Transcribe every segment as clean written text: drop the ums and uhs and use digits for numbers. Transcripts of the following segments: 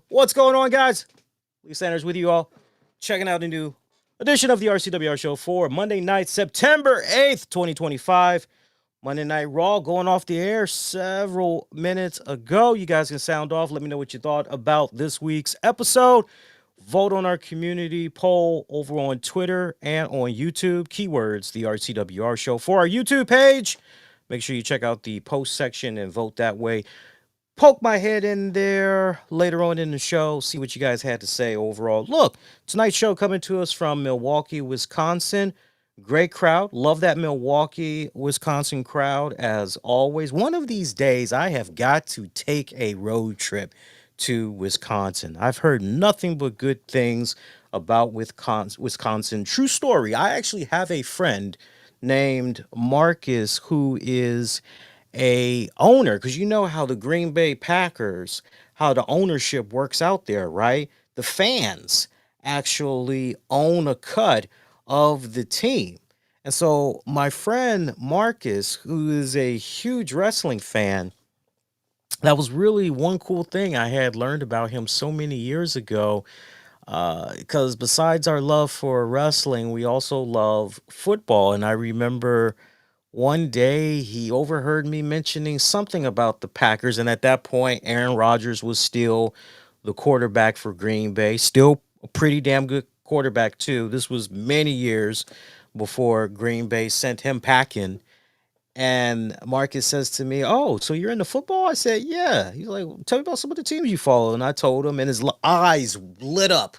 What's going on, guys? Lee Sanders with you all. Checking out a new edition of the RCWR show for Monday night, September 8th, 2025. Monday Night Raw going off the air several minutes ago. You guys can sound off. Let me know what you thought about this week's episode. Vote on our community poll over on Twitter and on YouTube. Keywords, the RCWR show. For our YouTube page, make sure you check out the post section and vote that way. Poke my head in there later on in the show, see what you guys had to say overall. Look, tonight's show coming to us from Milwaukee, Wisconsin. Great crowd. Love that Milwaukee, Wisconsin crowd as always. One of these days, I have got to take a road trip to Wisconsin. I've heard nothing but good things about Wisconsin. True story. I actually have a friend named Marcus who is a owner, because you know how the Green Bay Packers, how the ownership works out there, right? The fans actually own a cut of the team. And so my friend Marcus, who is a huge wrestling fan, that was really one cool thing I had learned about him so many years ago. Because besides our love for wrestling, we also love football. And I remember one day he overheard me mentioning something about the Packers, and at that point, Aaron Rodgers was still the quarterback for Green Bay, still a pretty damn good quarterback, too. This was many years before Green Bay sent him packing. And Marcus says to me, "Oh, so you're into football?" I said, "Yeah." He's like, "Tell me about some of the teams you follow." And I told him, and his eyes lit up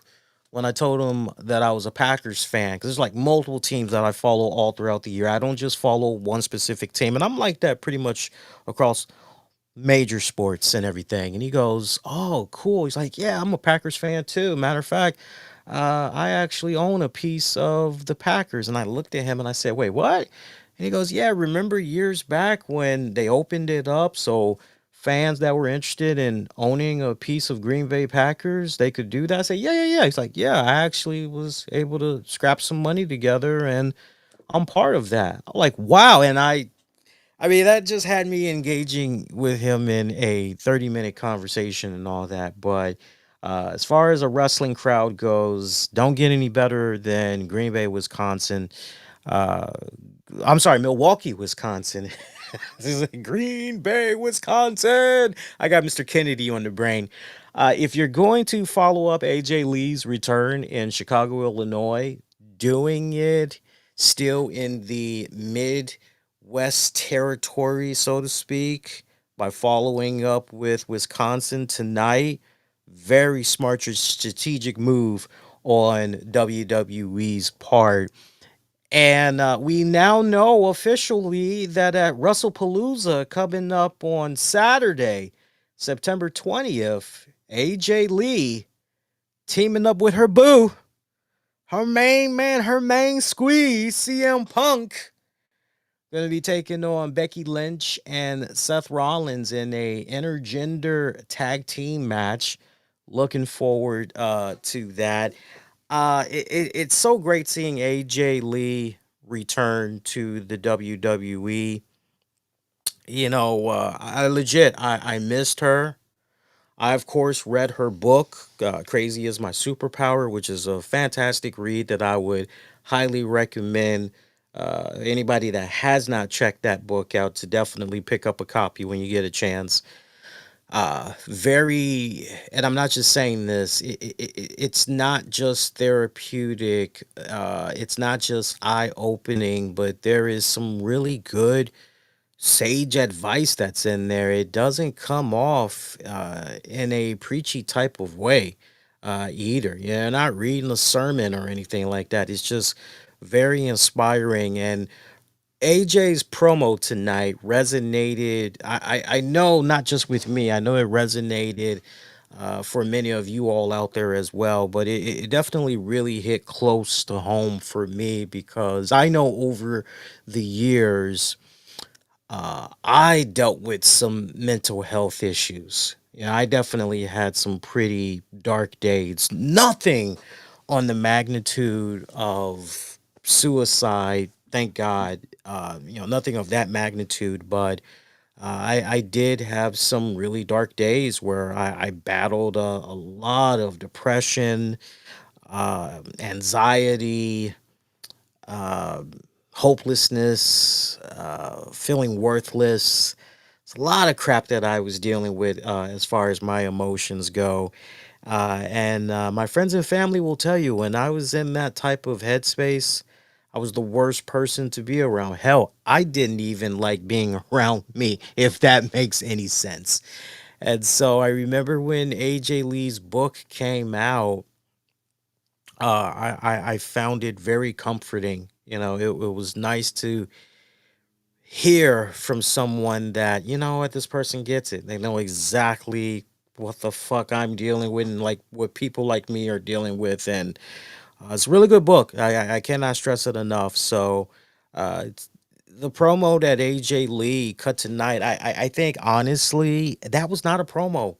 when I told him that I was a Packers fan, because there's like multiple teams that I follow all throughout the year. I don't just follow one specific team, and I'm like that pretty much across major sports and everything. And he goes, "Oh, cool." He's like, "Yeah, I'm a Packers fan too. Matter of fact, I actually own a piece of the Packers." And I looked at him and I said, "Wait, what?" And he goes, "Yeah, remember years back when they opened it up so fans that were interested in owning a piece of Green Bay Packers, they could do that?" I said, "Yeah, yeah, yeah." He's like, "Yeah, I actually was able to scrap some money together and I'm part of that." I'm like, "Wow." And I mean, that just had me engaging with him in a 30-minute conversation and all that. But as far as a wrestling crowd goes, don't get any better than Green Bay, Wisconsin. Uh, I'm sorry, Milwaukee, Wisconsin. This is like Green Bay, Wisconsin. I got Mr. Kennedy on the brain. If you're going to follow up AJ Lee's return in Chicago, Illinois, doing it still in the Midwest territory, so to speak, by following up with Wisconsin tonight, very smart strategic move on WWE's part. And we now know officially that at Wrestlepalooza coming up on Saturday, September 20th, AJ Lee teaming up with her boo, her main man, her main squeeze, CM Punk, going to be taking on Becky Lynch and Seth Rollins in a intergender tag team match. Looking forward to that. It's so great seeing AJ Lee return to the WWE. I missed her. I, of course, read her book, Crazy is My Superpower, which is a fantastic read that I would highly recommend anybody that has not checked that book out to definitely pick up a copy when you get a chance. Very, and I'm not just saying this, it's not just therapeutic, it's not just eye opening, but there is some really good sage advice that's in there. It doesn't come off in a preachy type of way either. You're not reading a sermon or anything like that. It's just very inspiring. And AJ's promo tonight resonated. I know not just with me. I know it resonated for many of you all out there as well. But it definitely really hit close to home for me because I know over the years I dealt with some mental health issues. Yeah, I definitely had some pretty dark days. Nothing on the magnitude of suicide, thank God. Nothing of that magnitude, but I did have some really dark days where I battled a lot of depression, anxiety, uh, hopelessness, feeling worthless. It's a lot of crap that I was dealing with as far as my emotions go. And my friends and family will tell you when I was in that type of headspace, I was the worst person to be around. Hell, I didn't even like being around me, if that makes any sense. And so I remember when AJ Lee's book came out, I found it very comforting. It was nice to hear from someone that, you know what, this person gets it. They know exactly what the fuck I'm dealing with and like what people like me are dealing with. And it's a really good book. I cannot stress it enough. So, it's the promo that AJ Lee cut tonight. I think honestly that was not a promo,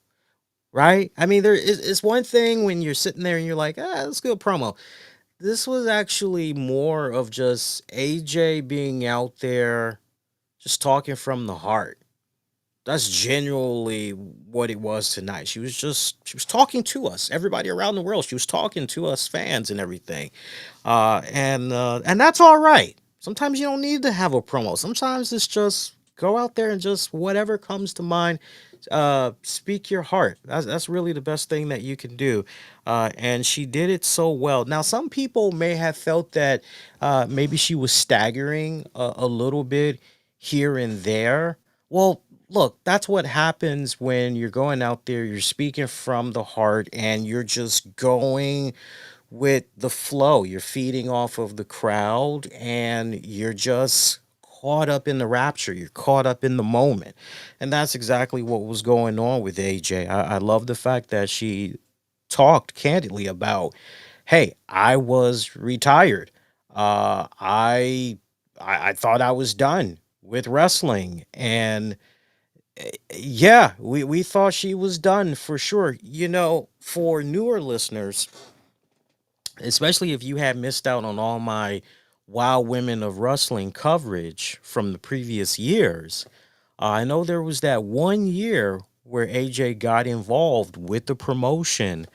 right? I mean, it's one thing when you're sitting there and you're like, that's a good promo. This was actually more of just AJ being out there, just talking from the heart. That's genuinely what it was tonight. She was talking to us, everybody around the world. She was talking to us fans and everything. And that's all right. Sometimes you don't need to have a promo. Sometimes it's just go out there and just whatever comes to mind, speak your heart. That's really the best thing that you can do. And she did it so well. Now, some people may have felt that maybe she was staggering a little bit here and there. Well, look, that's what happens when you're going out there, you're speaking from the heart, and you're just going with the flow. You're feeding off of the crowd and you're just caught up in the rapture. You're caught up in the moment. And that's exactly what was going on with AJ. I love the fact that she talked candidly about, hey, I was retired. I thought I was done with wrestling. And yeah, we thought she was done for sure. For newer listeners, especially if you had missed out on all my Wild Women of Wrestling coverage from the previous years. I know there was that one year where AJ got involved with the promotion,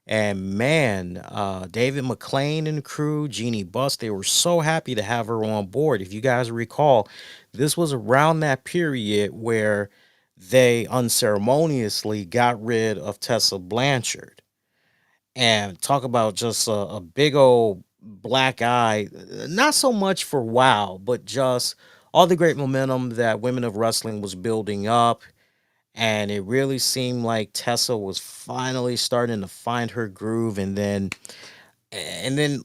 and man, David McLean and crew, Jeannie Buss, they were so happy to have her on board. If you guys recall, this was around that period where they unceremoniously got rid of Tessa Blanchard, and talk about just a big old black eye. Not so much for WoW, but just all the great momentum that Women of Wrestling was building up. And it really seemed like Tessa was finally starting to find her groove. And then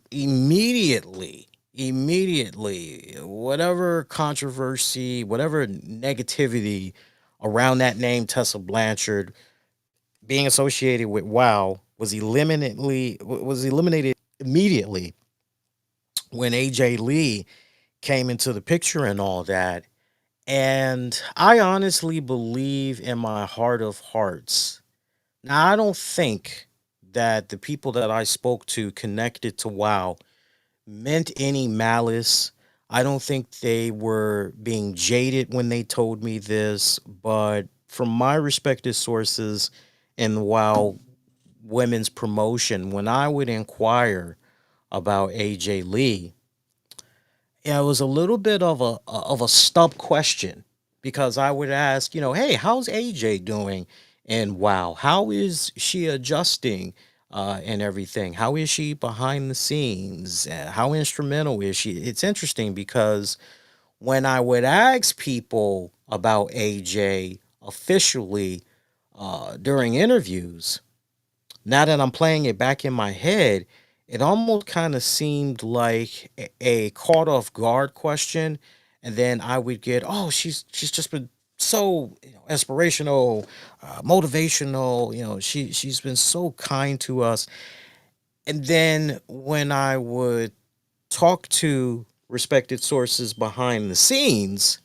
immediately, whatever controversy, whatever negativity around that name, Tessa Blanchard, being associated with WoW was eliminated immediately when AJ Lee came into the picture and all that. And I honestly believe in my heart of hearts. Now, I don't think that the people that I spoke to connected to WoW meant any malice. I don't think they were being jaded when they told me this, but from my respected sources in the WoW women's promotion, when I would inquire about AJ Lee, yeah, it was a little bit of a stump question because I would ask, hey, how's AJ doing? And wow, how is she adjusting and everything? How is she behind the scenes? How instrumental is she? It's interesting because when I would ask people about AJ officially during interviews, now that I'm playing it back in my head, it almost kind of seemed like a caught off guard question, and then I would get, "Oh, she's just been so inspirational, motivational. She's been so kind to us." And then when I would talk to respected sources behind the scenes,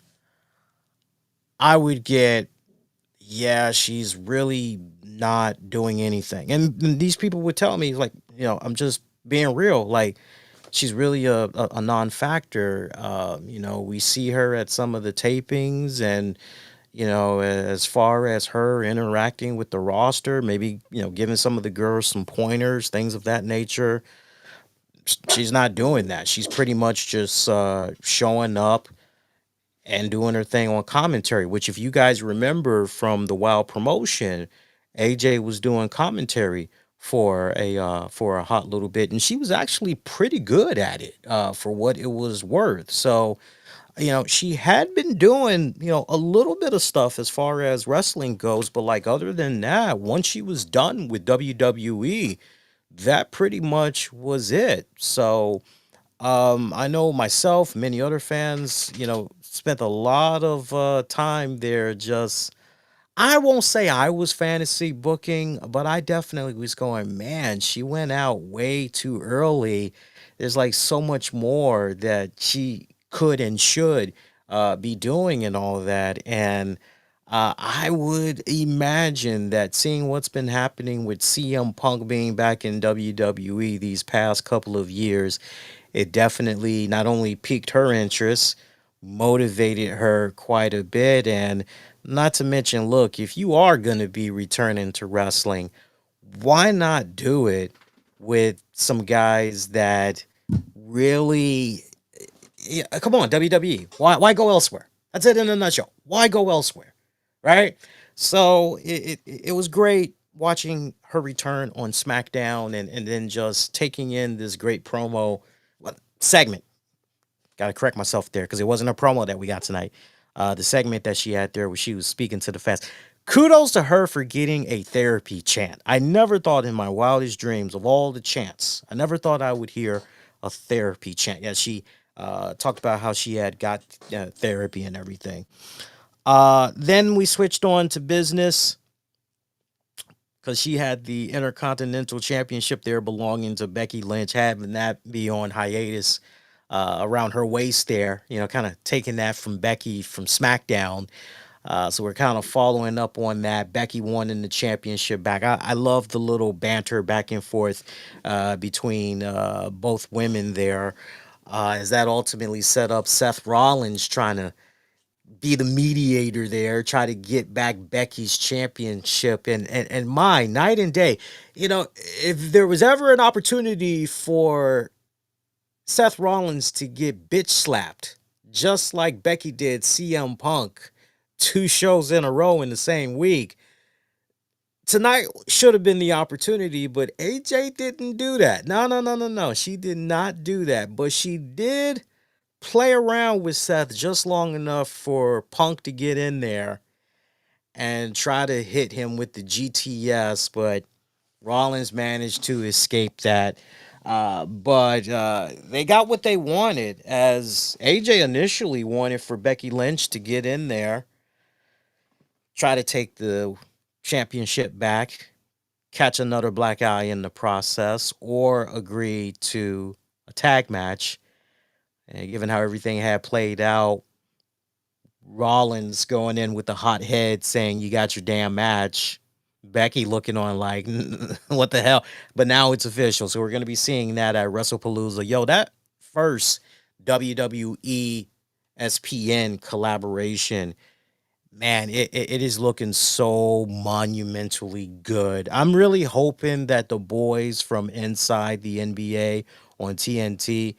I would get, yeah, she's really not doing anything. And these people would tell me, like, I'm just being real. Like, she's really a non factor. We see her at some of the tapings, and as far as her interacting with the roster, maybe, giving some of the girls some pointers, things of that nature. She's not doing that. She's pretty much just showing up and doing her thing on commentary, which, if you guys remember from the Wild promotion, AJ was doing commentary for a hot little bit, and she was actually pretty good at it for what it was worth. So, she had been doing, a little bit of stuff as far as wrestling goes, but like other than that, once she was done with WWE, that pretty much was it. So, I know myself, many other fans, spent a lot of time there. Just, I won't say I was fantasy booking, but I definitely was going, man, she went out way too early. There's like so much more that she could and should be doing and all that. And I would imagine that seeing what's been happening with CM Punk being back in WWE these past couple of years, it definitely not only piqued her interest, motivated her quite a bit. And not to mention, look, if you are going to be returning to wrestling, why not do it with some guys that really, yeah, come on, WWE. Why go elsewhere? That's it in a nutshell. Why go elsewhere? Right? So it was great watching her return on SmackDown, and then just taking in this great promo segment. Got to correct myself there because it wasn't a promo that we got tonight. The segment that she had there where she was speaking to the fans. Kudos to her for getting a therapy chant. I never thought in my wildest dreams of all the chants, I never thought I would hear a therapy chant. Yeah, she talked about how she had got therapy and everything. Then we switched on to business because she had the Intercontinental Championship there belonging to Becky Lynch, having that be on hiatus around her waist there, kind of taking that from Becky from SmackDown. So we're kind of following up on that. Becky wanting the championship back. I love the little banter back and forth between both women there, as that ultimately set up Seth Rollins trying to be the mediator there, try to get back Becky's championship, and my night and day. If there was ever an opportunity for Seth Rollins to get bitch slapped, just like Becky did CM Punk 2 shows in a row in the same week, tonight should have been the opportunity, but AJ didn't do that. No, no, no, no, no. She did not do that, but she did play around with Seth just long enough for Punk to get in there and try to hit him with the GTS, but Rollins managed to escape that. But they got what they wanted, as AJ initially wanted for Becky Lynch to get in there, try to take the championship back, catch another black eye in the process, or agree to a tag match. And given how everything had played out, Rollins going in with the hot head saying, "You got your damn match." Becky looking on like, what the hell? But now it's official. So we're going to be seeing that at Wrestlepalooza. Yo, that first WWE SPN collaboration, man, it is looking so monumentally good. I'm really hoping that the boys from inside the NBA on TNT,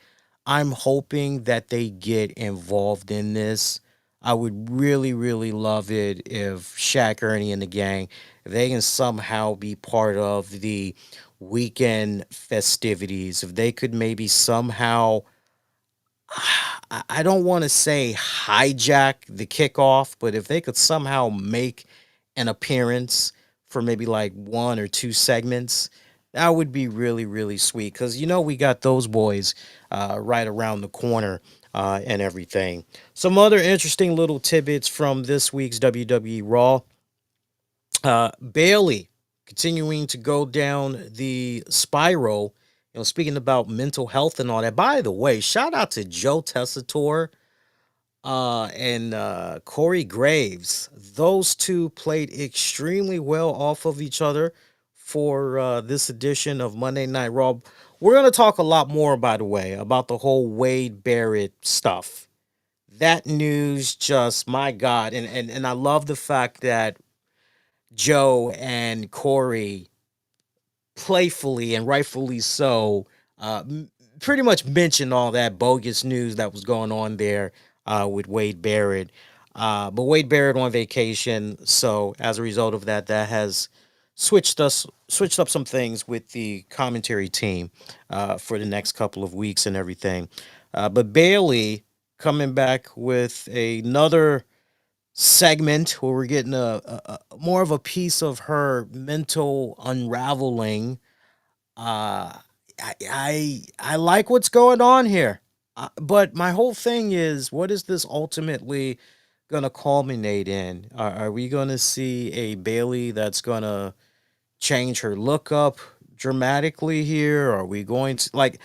I'm hoping that they get involved in this. I would really, really love it if Shaq, Ernie, and the gang, if they can somehow be part of the weekend festivities, if they could maybe somehow, I don't want to say hijack the kickoff, but if they could somehow make an appearance for maybe like 1 or 2 segments, that would be really, really sweet. Because, we got those boys right around the corner and everything. Some other interesting little tidbits from this week's WWE Raw. Bailey continuing to go down the spiral, speaking about mental health and all that. By the way, shout out to Joe Tessitore and Corey Graves. Those two played extremely well off of each other for this edition of Monday Night Raw. We're going to talk a lot more, by the way, about the whole Wade Barrett stuff that news just, my God. And I love the fact that Joe and Corey playfully and rightfully so, pretty much mentioned all that bogus news that was going on there with Wade Barrett. But Wade Barrett on vacation, so as a result of that, that has switched up some things with the commentary team for the next couple of weeks and everything. But Bailey coming back with another segment where we're getting a more of a piece of her mental unraveling. uh, I like what's going on here, but my whole thing is, what is this ultimately gonna culminate in? Are we gonna see a Bailey that's gonna change her look up dramatically here? Are we going to like,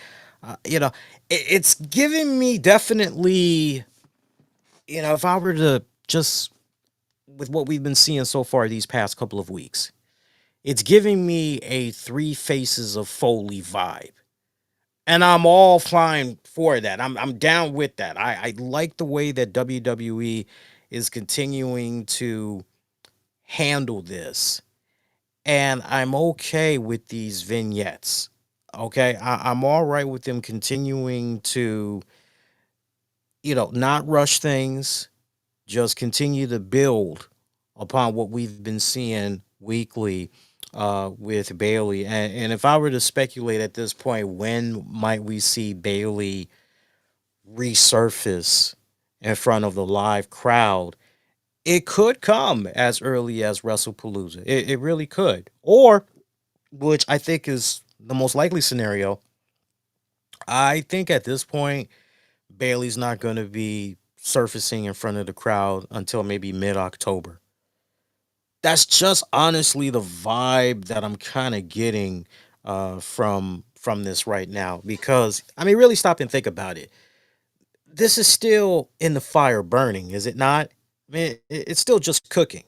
you know, it's giving me definitely, if I were to just with what we've been seeing so far these past couple of weeks, it's giving me a Three Faces of Foley vibe. And I'm all fine for that. I'm down with that. I like the way that WWE is continuing to handle this. And I'm okay with these vignettes. Okay. I'm all right with them continuing to, not rush things, just continue to build upon what we've been seeing weekly with Bailey. And if I were to speculate at this point, when might we see Bailey resurface in front of the live crowd? It could come as early as Wrestlepalooza. It really could. Or, which I think is the most likely scenario, I think at this point, Bailey's not going to be surfacing in front of the crowd until maybe mid October. That's just honestly the vibe that I'm kind of getting from this right now. Because I mean, really stop and think about it. This is still in the fire burning, is it not? I mean, it's still just cooking,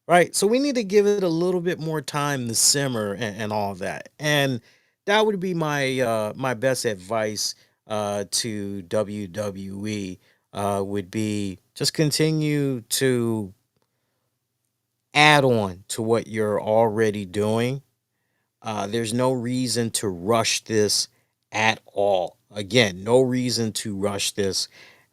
right? So we need to give it a little bit more time to simmer and all that. And that would be my best advice to WWE, would be just continue to add on to what you're already doing. There's no reason to rush this at all. Again, no reason to rush this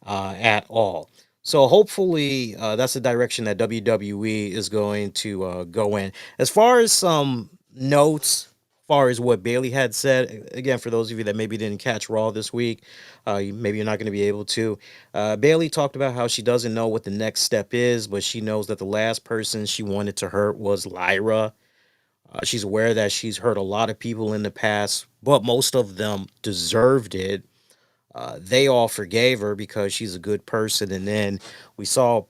at all. So hopefully that's the direction that WWE is going to go in. As far as some notes, as far as what Bailey had said, again, for those of you that maybe didn't catch Raw this week, maybe you're not going to be able to. Bailey talked about how she doesn't know what the next step is, but she knows that the last person she wanted to hurt was Lyra. She's aware that she's hurt a lot of people in the past, but most of them deserved it. They all forgave her because she's a good person. And then we saw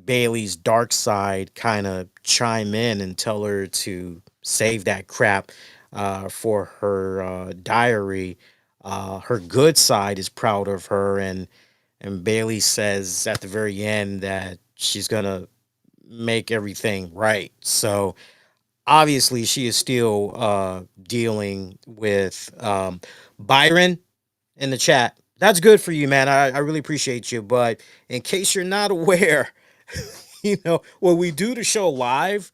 Bailey's dark side kind of chime in and tell her to save that crap for her diary. Her good side is proud of her, and Bailey says at the very end that she's gonna make everything right. So obviously she is still dealing with Byron in the chat. That's good for you, man. I really appreciate you. But in case you're not aware, when we do the show live,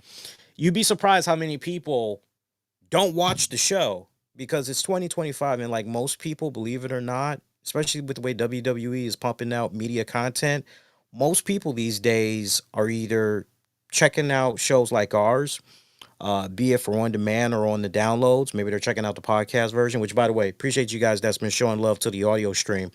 you'd be surprised how many people don't watch the show because it's 2025. And like most people, believe it or not, especially with the way WWE is pumping out media content, most people these days are either checking out shows like ours, be it for on demand or on the downloads. Maybe they're checking out the podcast version, which, by the way, appreciate you guys that's been showing love to the audio stream.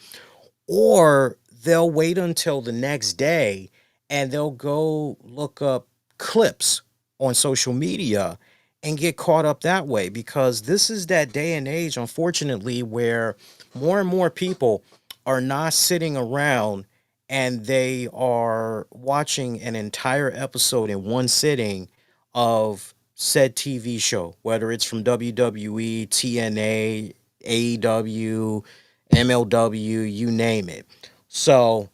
Or they'll wait until the next day and they'll go look up clips on social media and get caught up that way, because this is that day and age, unfortunately, where more and more people are not sitting around and they are watching an entire episode in one sitting of said TV show, whether it's from WWE, TNA, AEW, MLW, you name it. So,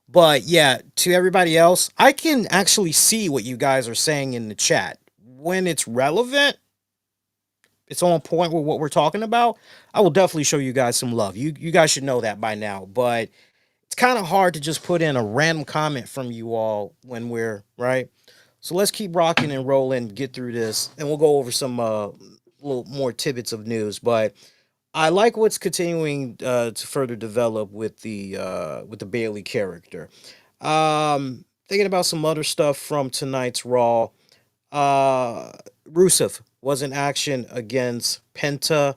but yeah, to everybody else, I can actually see what you guys are saying in the chat. When it's relevant, it's on point with what we're talking about, I will definitely show you guys some love. You guys should know that by now. But it's kind of hard to just put in a random comment from you all when we're right. So let's keep rocking and rolling, get through this, and we'll go over some little more tidbits of news. But I like what's continuing to further develop with the Bailey character. Thinking about some other stuff from tonight's Raw. Uh, Rusev was in action against Penta.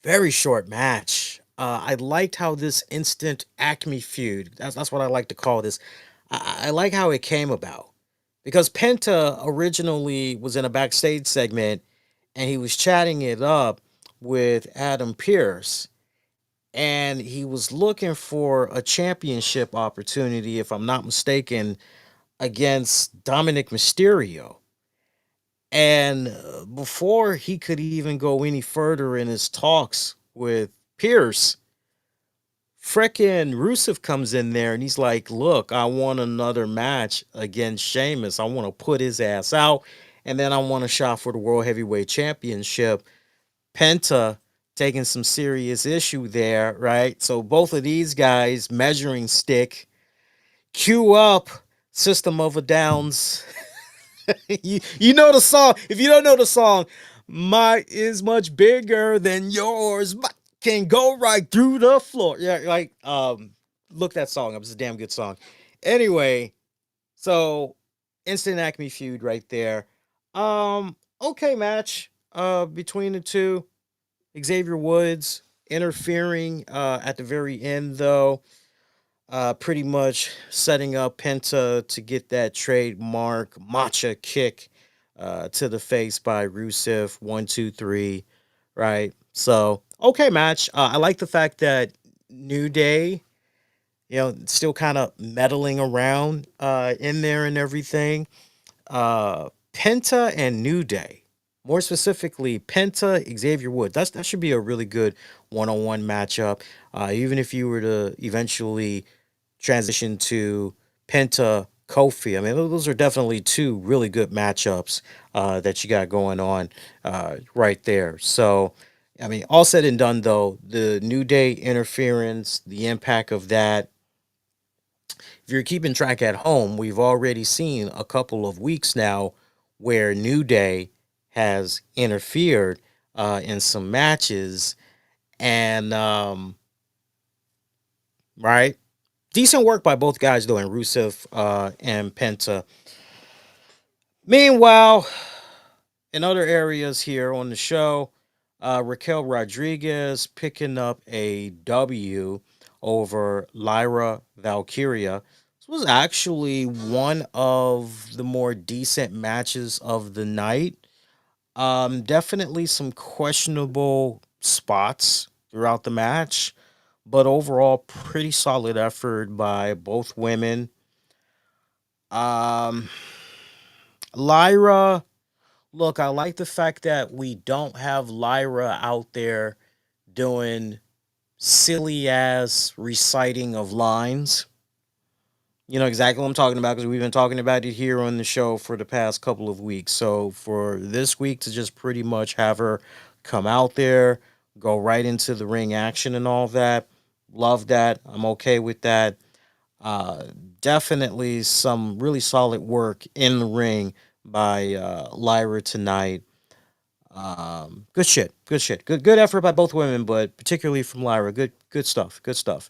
Very short match. I liked how this instant Acme feud. That's what I like to call this. I like how it came about because Penta originally was in a backstage segment and he was chatting it up with Adam Pierce and he was looking for a championship opportunity, if I'm not mistaken, against Dominic Mysterio. And before he could even go any further in his talks with Pierce, frickin' Rusev comes in there and he's like, look, I want another match against Sheamus. I want to put his ass out. And then I want a shot for the World Heavyweight Championship. Penta taking some serious issue there, right? So both of these guys measuring stick, cue up System of a Downs. You know the song. If you don't know the song, my is much bigger than yours. My can go right through the floor. Yeah, like look that song up. It's a damn good song. Anyway, so instant Acme feud right there. Okay match between the two. Xavier Woods interfering at the very end though. Pretty much setting up Penta to get that trademark matcha kick to the face by Rusev. 1, 2, 3, right? So okay, match. I like the fact that New Day, still kind of meddling around in there and everything. Penta and New Day, more specifically Penta Xavier Woods. That should be a really good one-on-one matchup. Even if you were to eventually transition to Penta Kofi. I mean, those are definitely two really good matchups that you got going on right there. So, I mean, all said and done, though, the New Day interference, the impact of that. If you're keeping track at home, we've already seen a couple of weeks now where New Day has interfered in some matches, and right, decent work by both guys though, and Rusev and Penta. Meanwhile, in other areas here on the show, Raquel Rodriguez picking up a W over Lyra Valkyria. This was actually one of the more decent matches of the night. Definitely some questionable spots throughout the match, but overall, pretty solid effort by both women. Um, Lyra, look, I like the fact that we don't have Lyra out there doing silly ass reciting of lines. You know exactly what I'm talking about because we've been talking about it here on the show for the past couple of weeks. So for this week to just pretty much have her come out there, go right into the ring action and all that, love that. I'm okay with that. Uh, Definitely some really solid work in the ring by Lyra tonight. Good shit, good shit, good effort by both women, but particularly from Lyra. Good stuff, good stuff.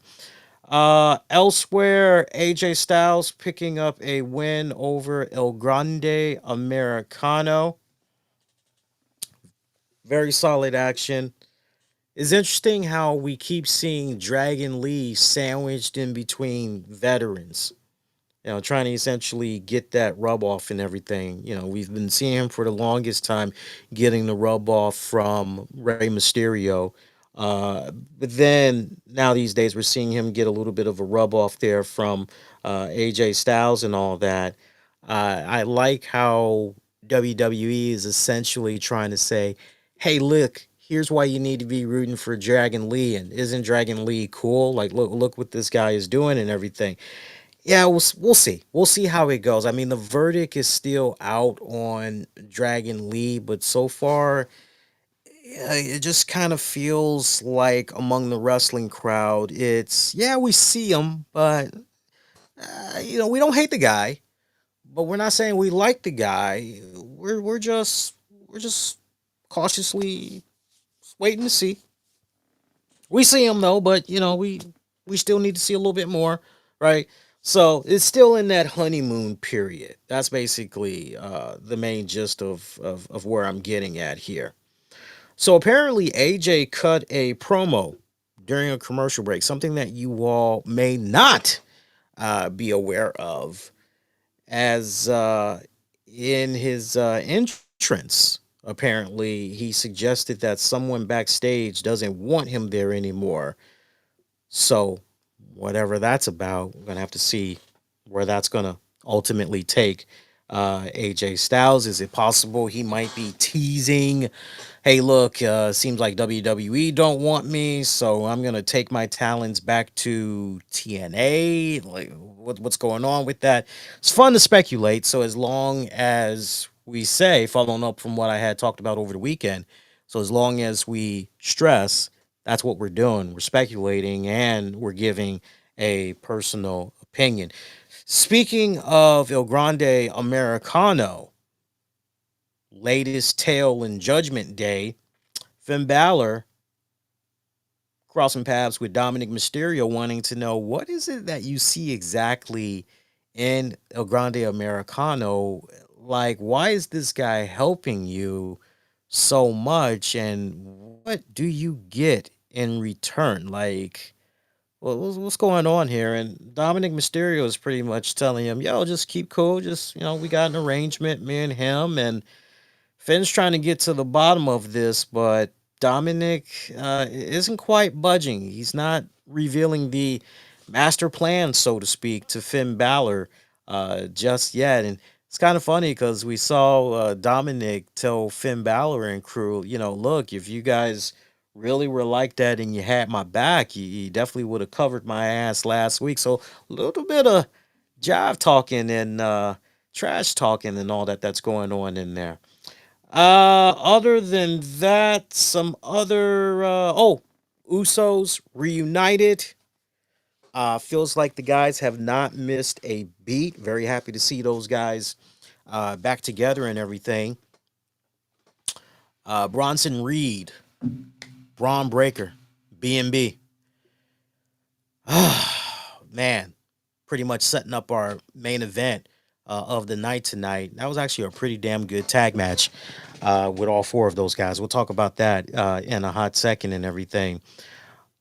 Elsewhere, AJ Styles picking up a win over El Grande Americano. Very solid action. It's interesting how we keep seeing Dragon Lee sandwiched in between veterans, trying to essentially get that rub off and everything. We've been seeing him for the longest time getting the rub off from Rey Mysterio. But then now these days we're seeing him get a little bit of a rub off there from AJ Styles and all that. I like how WWE is essentially trying to say, hey, look, here's why you need to be rooting for Dragon Lee. And isn't Dragon Lee cool? Like, look what this guy is doing and everything. Yeah, we'll see. We'll see how it goes. I mean, the verdict is still out on Dragon Lee, but so far, yeah, it just kind of feels like among the wrestling crowd, it's yeah, we see him, but we don't hate the guy, but we're not saying we like the guy. We're just cautiously waiting to see. We see him though, but we still need to see a little bit more, right? So it's still in that honeymoon period. That's basically the main gist of where I'm getting at here. So apparently, AJ cut a promo during a commercial break, something that you all may not be aware of, as in his entrance. Apparently, he suggested that someone backstage doesn't want him there anymore. So, whatever that's about, we're gonna have to see where that's gonna ultimately take AJ Styles. Is it possible he might be teasing, hey, look, seems like WWE don't want me, so I'm gonna take my talents back to TNA. Like, what's going on with that? It's fun to speculate. So as long as we say, following up from what I had talked about over the weekend, so as long as we stress that's what we're doing, we're speculating and we're giving a personal opinion. Speaking of El Grande Americano, latest tale in Judgment Day, Finn Balor crossing paths with Dominic Mysterio, wanting to know what is it that you see exactly in El Grande Americano. Like, why is this guy helping you so much, and what do you get in return? Like, well, what's going on here? And Dominic Mysterio is pretty much telling him, yo, just keep cool. Just, we got an arrangement, me and him. And Finn's trying to get to the bottom of this, but Dominic isn't quite budging. He's not revealing the master plan, so to speak, to Finn Balor just yet. And it's kind of funny because we saw Dominic tell Finn Balor and crew, look, if you guys really were like that and you had my back, you definitely would have covered my ass last week. So a little bit of jive talking and trash talking and all that's going on in there. Other than that, some other Usos reunited. Feels like the guys have not missed a beat. Very happy to see those guys back together and everything. Bronson Reed, Braun Breaker, BNB. Man, pretty much setting up our main event of the night tonight. That was actually a pretty damn good tag match with all four of those guys. We'll talk about that in a hot second and everything.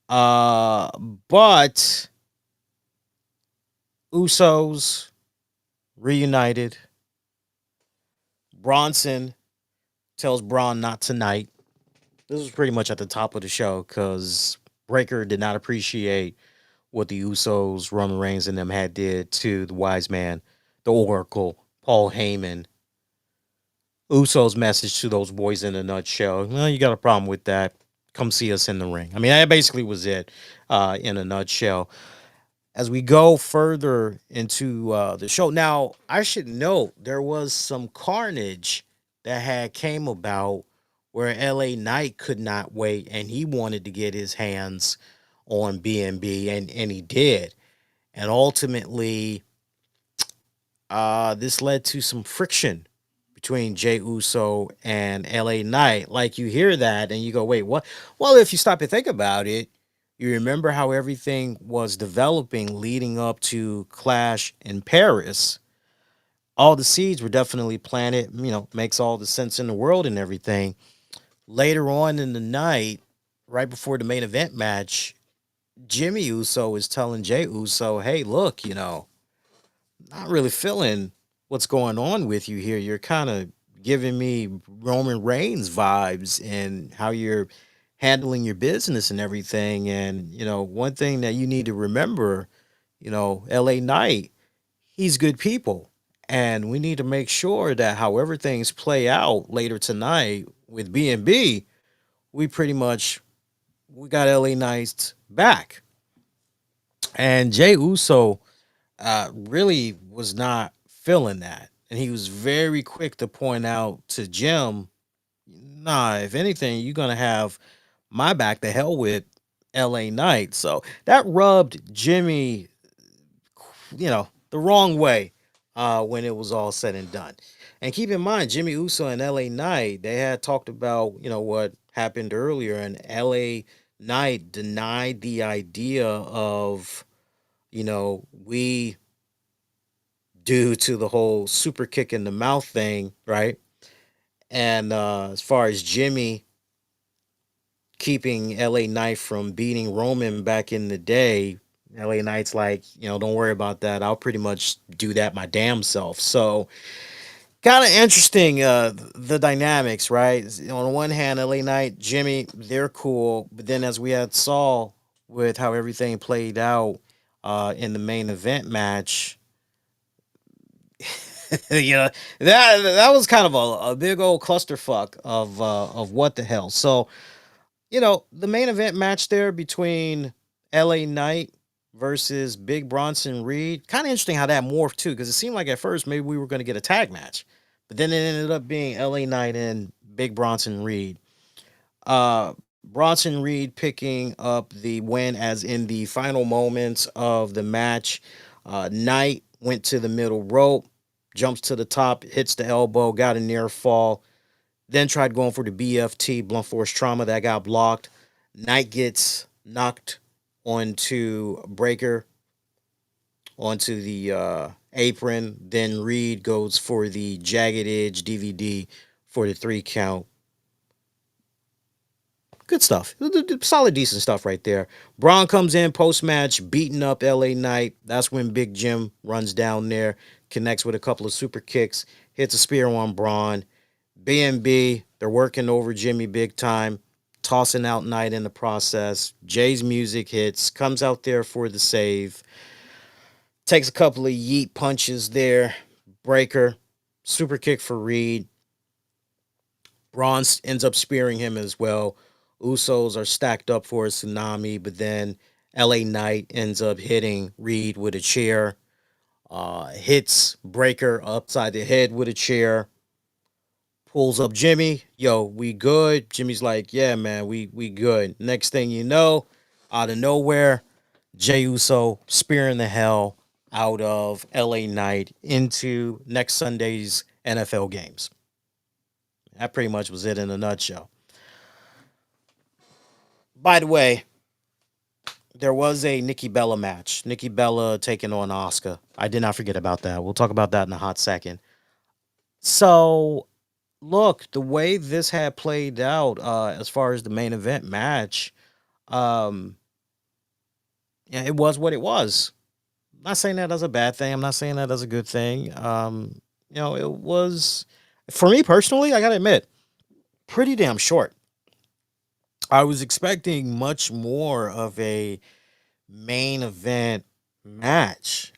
Uh, but Usos reunited. Bronson tells Braun not tonight. This was pretty much at the top of the show because Breaker did not appreciate what the Usos, Roman Reigns, and them had did to the Wise Man, the Oracle, Paul Heyman. Usos' message to those boys in a nutshell. Well, you got a problem with that? Come see us in the ring. I mean, that basically was it in a nutshell. As we go further into the show, now I should note there was some carnage that had came about where LA Knight could not wait and he wanted to get his hands on BNB and he did. And ultimately, this led to some friction between Jey Uso and LA Knight. Like, you hear that and you go, wait, what? Well, if you stop and think about it, you remember how everything was developing leading up to Clash in Paris. All the seeds were definitely planted, makes all the sense in the world and everything. Later on in the night, right before the main event match, Jimmy Uso is telling Jey Uso, hey, look, not really feeling what's going on with you here. You're kind of giving me Roman Reigns vibes and how you're handling your business and everything. And, one thing that you need to remember, LA Knight, he's good people. And we need to make sure that however things play out later tonight with B&B, we pretty much we got LA Knight's back. And Jey Uso really was not feeling that. And he was very quick to point out to Jim, Nah, if anything, you're gonna have my back the hell with LA Knight. So that rubbed Jimmy, the wrong way when it was all said and done. And keep in mind, Jimmy Uso and LA Knight, they had talked about, what happened earlier, and LA Knight denied the idea of, we due to the whole super kick in the mouth thing, right? And as far as Jimmy keeping LA Knight from beating Roman back in the day, LA Knight's like, don't worry about that. I'll pretty much do that my damn self. So kind of interesting, the dynamics, right? On the one hand, LA Knight, Jimmy, they're cool, but then as we had saw with how everything played out in the main event match, that was kind of a big old clusterfuck of what the hell. So the main event match there between LA Knight versus Big Bronson Reed. Kind of interesting how that morphed too, because it seemed like at first maybe we were going to get a tag match, but then it ended up being LA Knight and Big Bronson Reed. Bronson Reed picking up the win as in the final moments of the match. Knight went to the middle rope, jumps to the top, hits the elbow, got a near fall, then tried going for the BFT, blunt force trauma, that got blocked. Knight gets knocked onto Breaker, onto the apron. Then Reed goes for the Jagged Edge DVD for the 3 count. Good stuff. Solid, decent stuff right there. Braun comes in post match, beating up LA Knight. That's when Big Jim runs down there, connects with a couple of super kicks, hits a spear on Braun. B&B, they're working over Jimmy big time, tossing out Knight in the process. Jay's music hits, comes out there for the save, takes a couple of yeet punches there. Breaker, super kick for Reed. Braun ends up spearing him as well. Usos are stacked up for a tsunami, but then LA Knight ends up hitting Reed with a chair, hits Breaker upside the head with a chair, pulls up Jimmy. Yo, we good? Jimmy's like, yeah, man, we good. Next thing you know, out of nowhere, Jey Uso spearing the hell out of LA Knight into next Sunday's NFL games. That pretty much was it in a nutshell. By the way, there was a Nikki Bella match. Nikki Bella taking on Asuka. I did not forget about that. We'll talk about that in a hot second. So look, the way this had played out, as far as the main event match, um, yeah, it was what it was. I'm not saying that as a bad thing. I'm not saying that as a good thing. It was, for me personally, I gotta admit, pretty damn short. I was expecting much more of a main event match.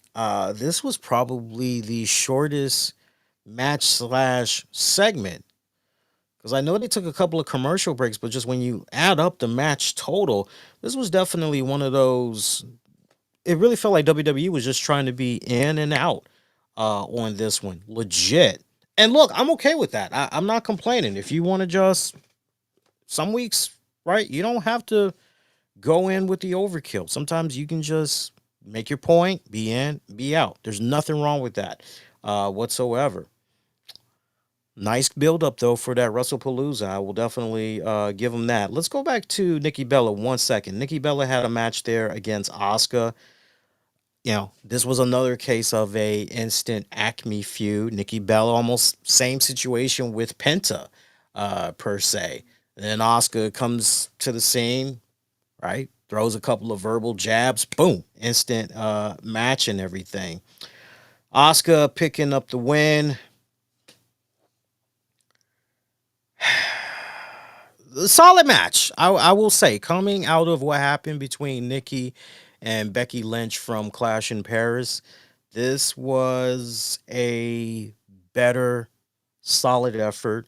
This was probably the shortest match slash segment, because I know they took a couple of commercial breaks, but just when you add up the match total, this was definitely one of those. It really felt like WWE was just trying to be in and out on this one, legit. And look, I'm okay with that. I'm not complaining. If you want to just some weeks, right? You don't have to go in with the overkill. Sometimes you can just make your point, be in, be out. There's nothing wrong with that whatsoever. Nice build up though for that Wrestlepalooza. I will definitely give them that. Let's go back to Nikki Bella 1 second. Nikki Bella had a match there against Asuka. This was another case of a instant Acme feud. Nikki Bella, almost same situation with Penta, per se. And then Asuka comes to the scene, right? Throws a couple of verbal jabs, boom, instant match and everything. Asuka picking up the win. Solid match, I will say, coming out of what happened between Nikki and Becky Lynch from Clash in Paris. This was a better, solid effort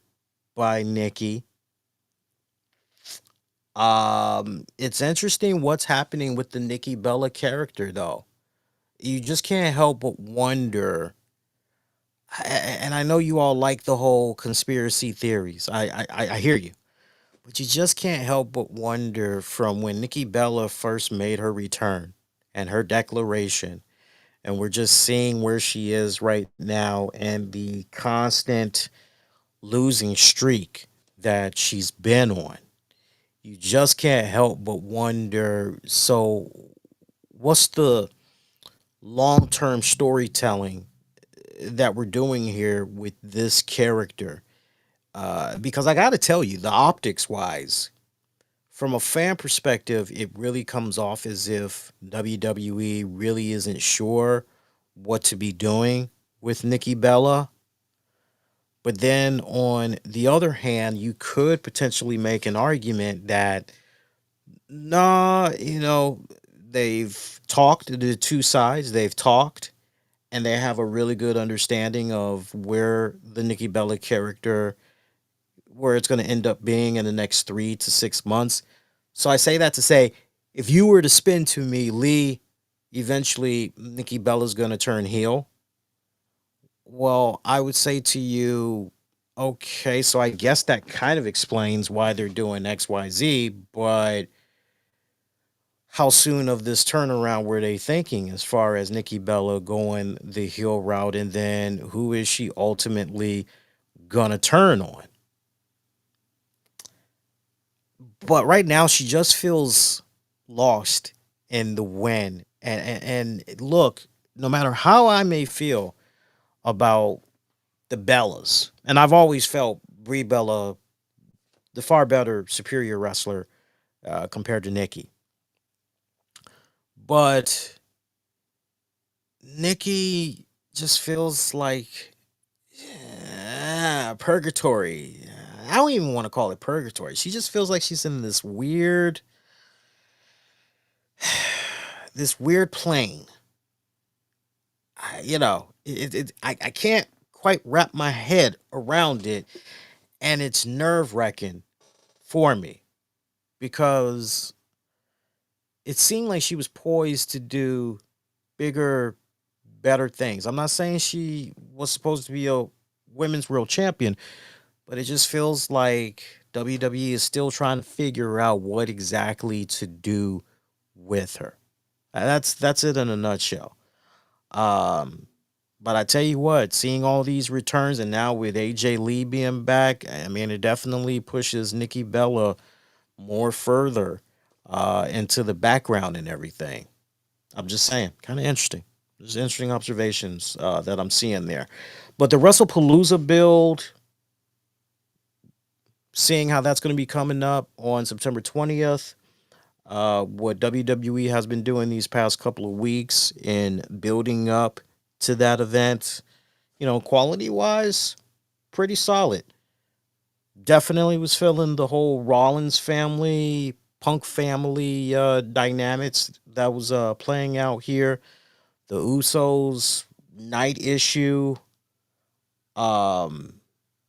by Nikki. It's interesting what's happening with the Nikki Bella character, though. You just can't help but wonder And I know you all like the whole conspiracy theories. I hear you. But you just can't help but wonder from when Nikki Bella first made her return and her declaration, and we're just seeing where she is right now and the constant losing streak that she's been on. You just can't help but wonder, so what's the long term storytelling that we're doing here with this character? Because I got to tell you, the optics wise, from a fan perspective, it really comes off as if WWE really isn't sure what to be doing with Nikki Bella. But then on the other hand, you could potentially make an argument that, nah, they've talked, the two sides, they've talked, and they have a really good understanding of where the Nikki Bella character, where it's going to end up being in the next 3 to 6 months. So I say that to say, if you were to spin to me, Lee, eventually Nikki Bella's going to turn heel. Well, I would say to you, okay, so I guess that kind of explains why they're doing XYZ, but how soon of this turnaround were they thinking as far as Nikki Bella going the heel route, and then who is she ultimately gonna turn on? But right now she just feels lost in the win. And look, no matter how I may feel about the Bellas, and I've always felt Brie Bella the far better, superior wrestler compared to Nikki. But Nikki just feels like purgatory. I don't even want to call it purgatory. She just feels like she's in this weird plane. I can't quite wrap my head around it, and it's nerve wracking for me because it seemed like she was poised to do bigger, better things. I'm not saying she was supposed to be a women's world champion, but it just feels like WWE is still trying to figure out what exactly to do with her. That's it in a nutshell. Um, but I tell you what, seeing all these returns and now with AJ Lee being back, I mean, it definitely pushes Nikki Bella more further into the background and everything. I'm just saying, kind of interesting. There's interesting observations that I'm seeing there. But the Wrestlepalooza build, seeing how that's going to be coming up on September 20th, what WWE has been doing these past couple of weeks in building up to that event, quality wise, pretty solid. Definitely was feeling the whole Rollins family, Punk family dynamics that was playing out here. The Usos night issue, um,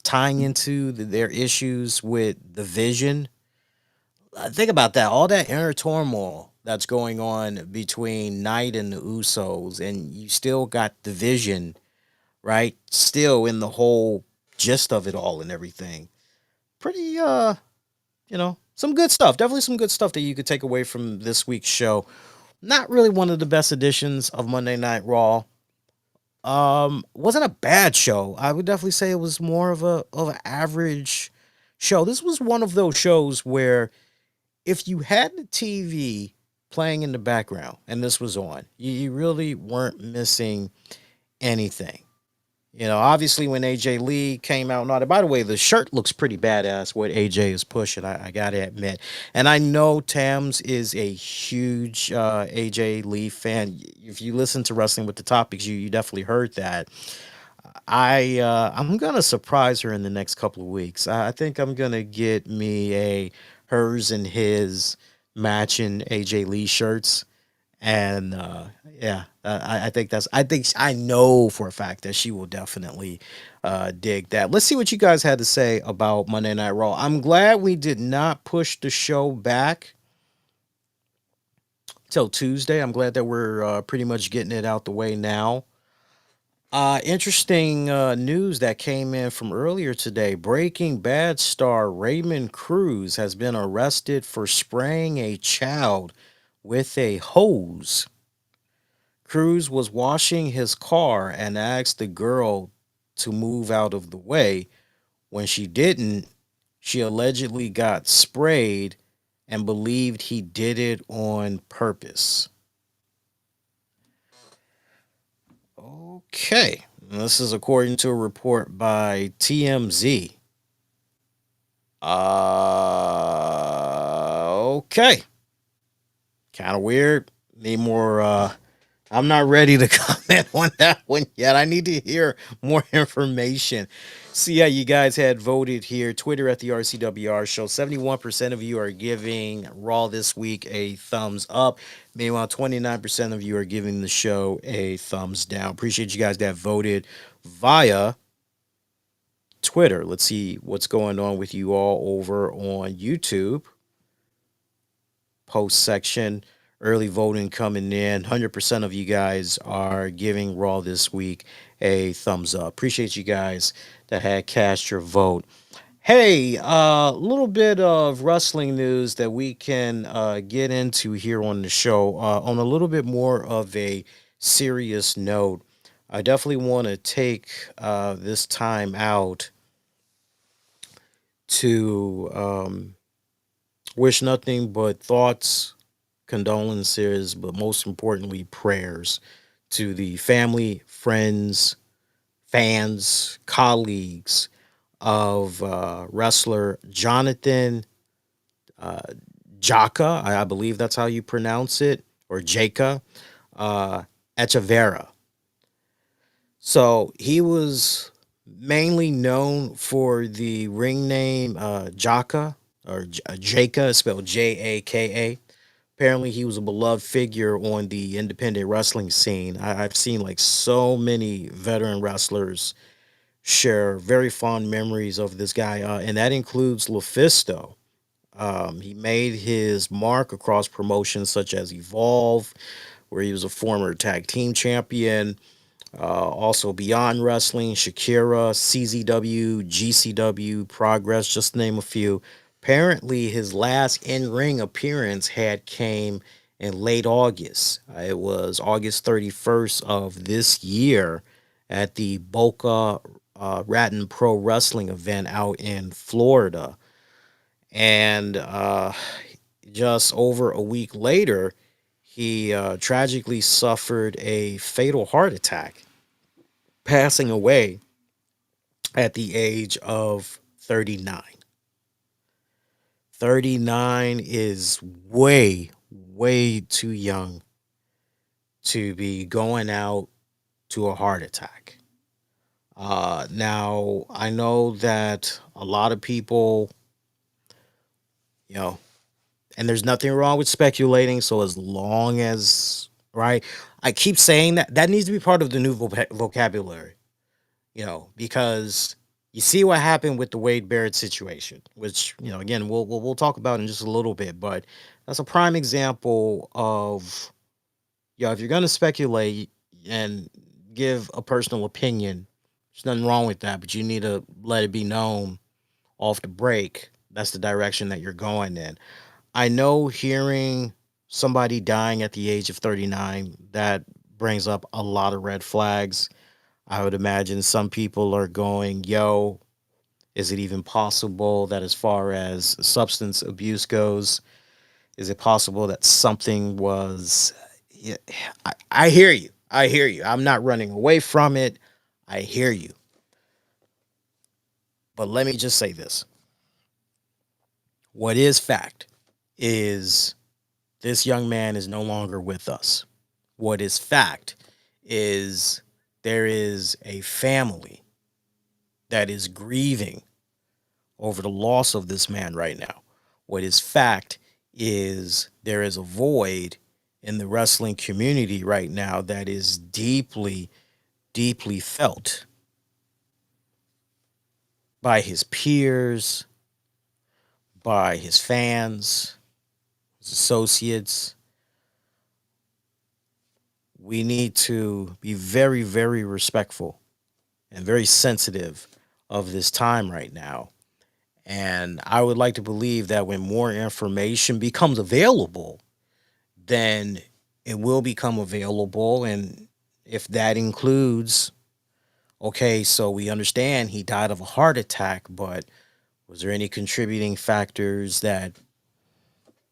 tying into their issues with the Vision. Think about that. All that inner turmoil that's going on between Knight and the Usos, and you still got the Vision, right? Still in the whole gist of it all and everything. Pretty, some good stuff. Definitely some good stuff that you could take away from this week's show. Not really one of the best editions of Monday Night Raw. Wasn't a bad show. I would definitely say it was more of an average show. This was one of those shows where if you had the TV playing in the background and this was on, you really weren't missing anything. Obviously when AJ Lee came out and all that, by the way, the shirt looks pretty badass what AJ is pushing, I gotta admit. And I know Tams is a huge AJ Lee fan. If you listen to Wrestling with the Topics, you definitely heard that. I'm gonna surprise her in the next couple of weeks. I think I'm gonna get me a hers and his matching AJ Lee shirts, and yeah, I know for a fact that she will definitely dig that. Let's see what you guys had to say about Monday Night Raw. I'm glad we did not push the show back till Tuesday. I'm glad that we're pretty much getting it out the way now. Interesting news that came in from earlier today. Breaking Bad star Raymond Cruz has been arrested for spraying a child with a hose. Cruz was washing his car and asked the girl to move out of the way. When she didn't, she allegedly got sprayed and believed he did it on purpose. Okay. This is according to a report by TMZ. Okay. Kind of weird. Need more I'm not ready to comment on that one yet. I need to hear more information. See how you guys had voted here. Twitter at the RCWR show. 71% of you are giving Raw this week a thumbs up. Meanwhile, 29% of you are giving the show a thumbs down. Appreciate you guys that voted via Twitter. Let's see what's going on with you all over on YouTube. Post section. Early voting coming in. 100% of you guys are giving Raw this week a thumbs up. Appreciate you guys that had cast your vote. Hey, a little bit of wrestling news that we can get into here on the show. On a little bit more of a serious note, I definitely want to take this time out to wish nothing but thoughts, condolences, but most importantly, prayers to the family, friends, fans, colleagues of wrestler Jonathan uh, Jaka. I believe that's how you pronounce it, or Jaka Echevarria. So he was mainly known for the ring name Jaka, or Jaka, spelled Jaka. Apparently, he was a beloved figure on the independent wrestling scene. I've seen like so many veteran wrestlers share very fond memories of this guy, and that includes Lufisto. He made his mark across promotions such as Evolve, where he was a former tag team champion. Also, Beyond Wrestling, Shakira, CZW, GCW, Progress, just to name a few. Apparently, his last in-ring appearance had came in late August. It was August 31st of this year at the Boca Raton Pro Wrestling event out in Florida. And just over a week later, he tragically suffered a fatal heart attack, passing away at the age of 39. 39 is way, way too young to be going out to a heart attack. Now, I know that a lot of people, you know, and there's nothing wrong with speculating. So as long as, right, I keep saying that needs to be part of the new vocabulary, because you see what happened with the Wade Barrett situation, which, again, we'll talk about in just a little bit, but that's a prime example of, if you're going to speculate and give a personal opinion, there's nothing wrong with that, but you need to let it be known off the break. That's the direction that you're going in. I know hearing somebody dying at the age of 39, that brings up a lot of red flags. I would imagine some people are going, yo, is it even possible that as far as substance abuse goes, is it possible that something was. Yeah, I hear you. I hear you. I'm not running away from it. I hear you. But let me just say this. What is fact is this young man is no longer with us. What is fact is there is a family that is grieving over the loss of this man right now. What is fact is there is a void in the wrestling community right now that is deeply, deeply felt by his peers, by his fans, his associates. we need to be very, very respectful and very sensitive of this time right now. And I would like to believe that when more information becomes available, then it will become available. And if that includes, okay, so we understand he died of a heart attack, but was there any contributing factors that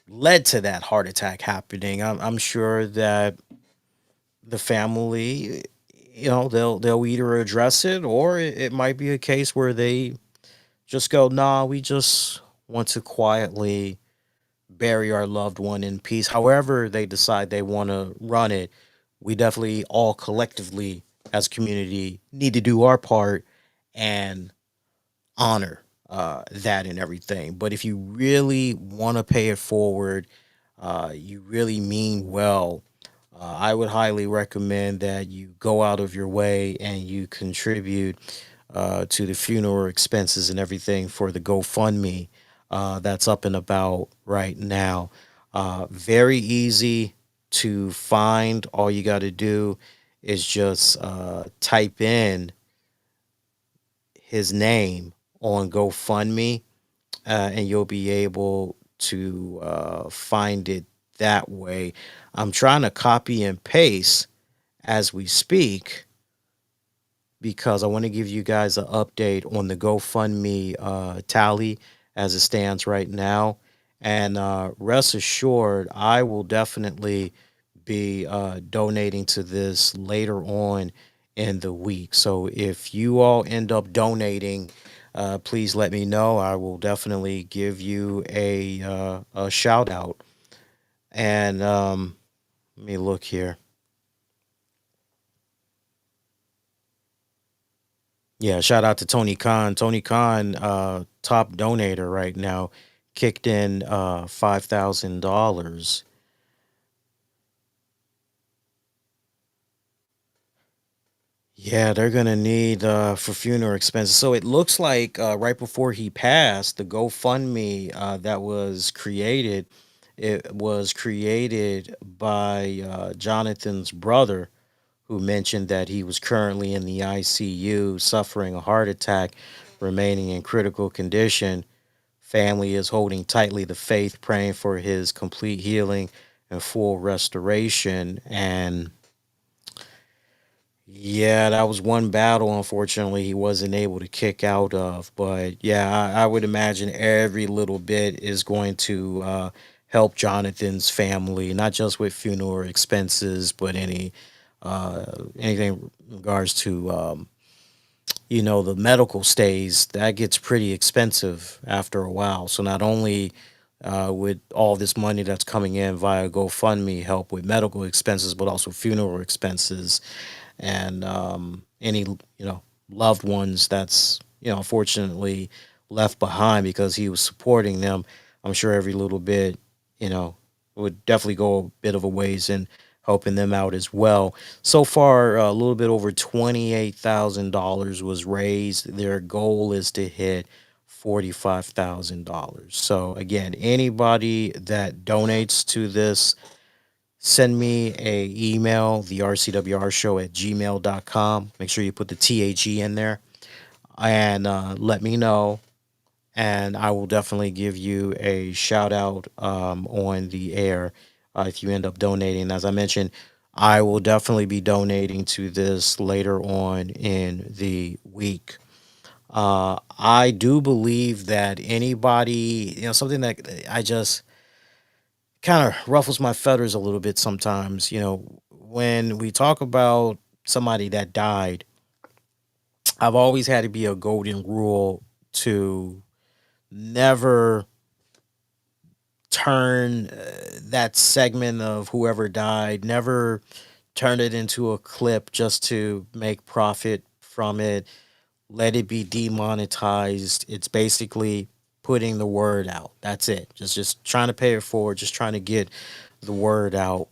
led to that heart attack happening? I'm sure that the family, they'll either address it, or it might be a case where they just go, nah, we just want to quietly bury our loved one in peace. However, they decide they want to run it, we definitely all collectively as a community need to do our part and honor that and everything. But if you really want to pay it forward, you really mean well, I would highly recommend that you go out of your way and you contribute to the funeral expenses and everything for the GoFundMe that's up and about right now. Very easy to find. All you got to do is just type in his name on GoFundMe, and you'll be able to find it that way. I'm trying to copy and paste as we speak because I want to give you guys an update on the GoFundMe tally as it stands right now. And rest assured, I will definitely be donating to this later on in the week. So if you all end up donating, please let me know. I will definitely give you a shout out. And let me look here. Yeah, shout out to Tony Khan. Tony Khan, top donator right now, kicked in $5,000. Yeah, they're gonna need for funeral expenses. So it looks like right before he passed, the GoFundMe that was created, it was created by Jonathan's brother, who mentioned that he was currently in the ICU suffering a heart attack, remaining in critical condition. Family is holding tightly the faith, praying for his complete healing and full restoration. And yeah, that was one battle, unfortunately, he wasn't able to kick out of. But yeah, I would imagine every little bit is going to help Jonathan's family, not just with funeral expenses, but anything in regards to the medical stays. That gets pretty expensive after a while. So not only would all this money that's coming in via GoFundMe help with medical expenses, but also funeral expenses and any loved ones that's unfortunately left behind because he was supporting them. I'm sure every little bit would definitely go a bit of a ways in helping them out as well. So far, a little bit over $28,000 was raised. Their goal is to hit $45,000. So again, anybody that donates to this, send me a email, the RCWR show at gmail.com. Make sure you put the THE in there and let me know. And I will definitely give you a shout out on the air if you end up donating. As I mentioned, I will definitely be donating to this later on in the week. I do believe that anybody, something that I just kind of ruffles my feathers a little bit sometimes, when we talk about somebody that died, I've always had to be a golden rule to never turn that segment of whoever died, never turn it into a clip just to make profit from it, let it be demonetized. It's basically putting the word out. That's it. Just trying to pay it forward, just trying to get the word out.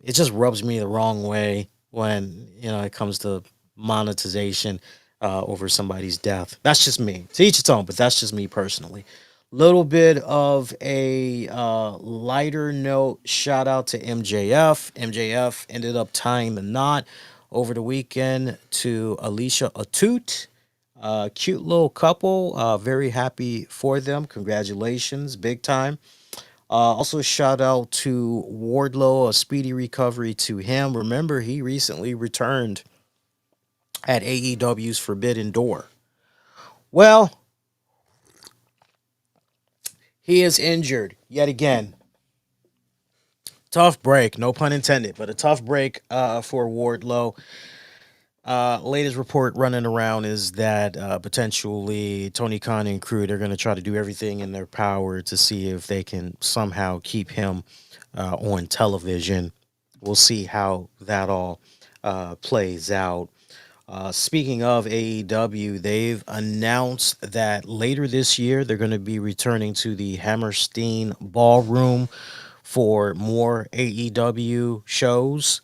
It just rubs me the wrong way when it comes to monetization over somebody's death. That's just me. To each its own, but that's just me personally. Little bit of a lighter note. Shout out to MJF. MJF ended up tying the knot over the weekend to Alicia Atut. Cute little couple. Very happy for them. Congratulations, big time. Also, shout out to Wardlow. A speedy recovery to him. Remember, he recently returned at AEW's Forbidden Door. Well, he is injured yet again. Tough break, no pun intended, but a tough break for Wardlow. Latest report running around is that potentially Tony Khan and crew, they're going to try to do everything in their power to see if they can somehow keep him on television. We'll see how that all plays out. Speaking of AEW, they've announced that later this year they're going to be returning to the Hammerstein Ballroom for more AEW shows.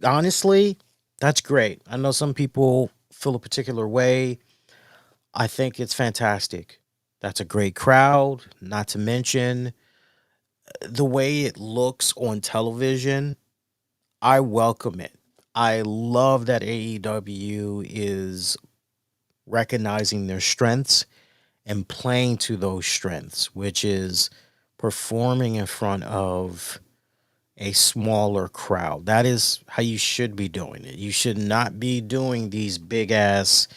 Honestly, that's great. I know some people feel a particular way. I think it's fantastic. That's a great crowd, not to mention the way it looks on television. I welcome it. I love that AEW is recognizing their strengths and playing to those strengths, which is performing in front of a smaller crowd. That is how you should be doing it. You should not be doing these big ass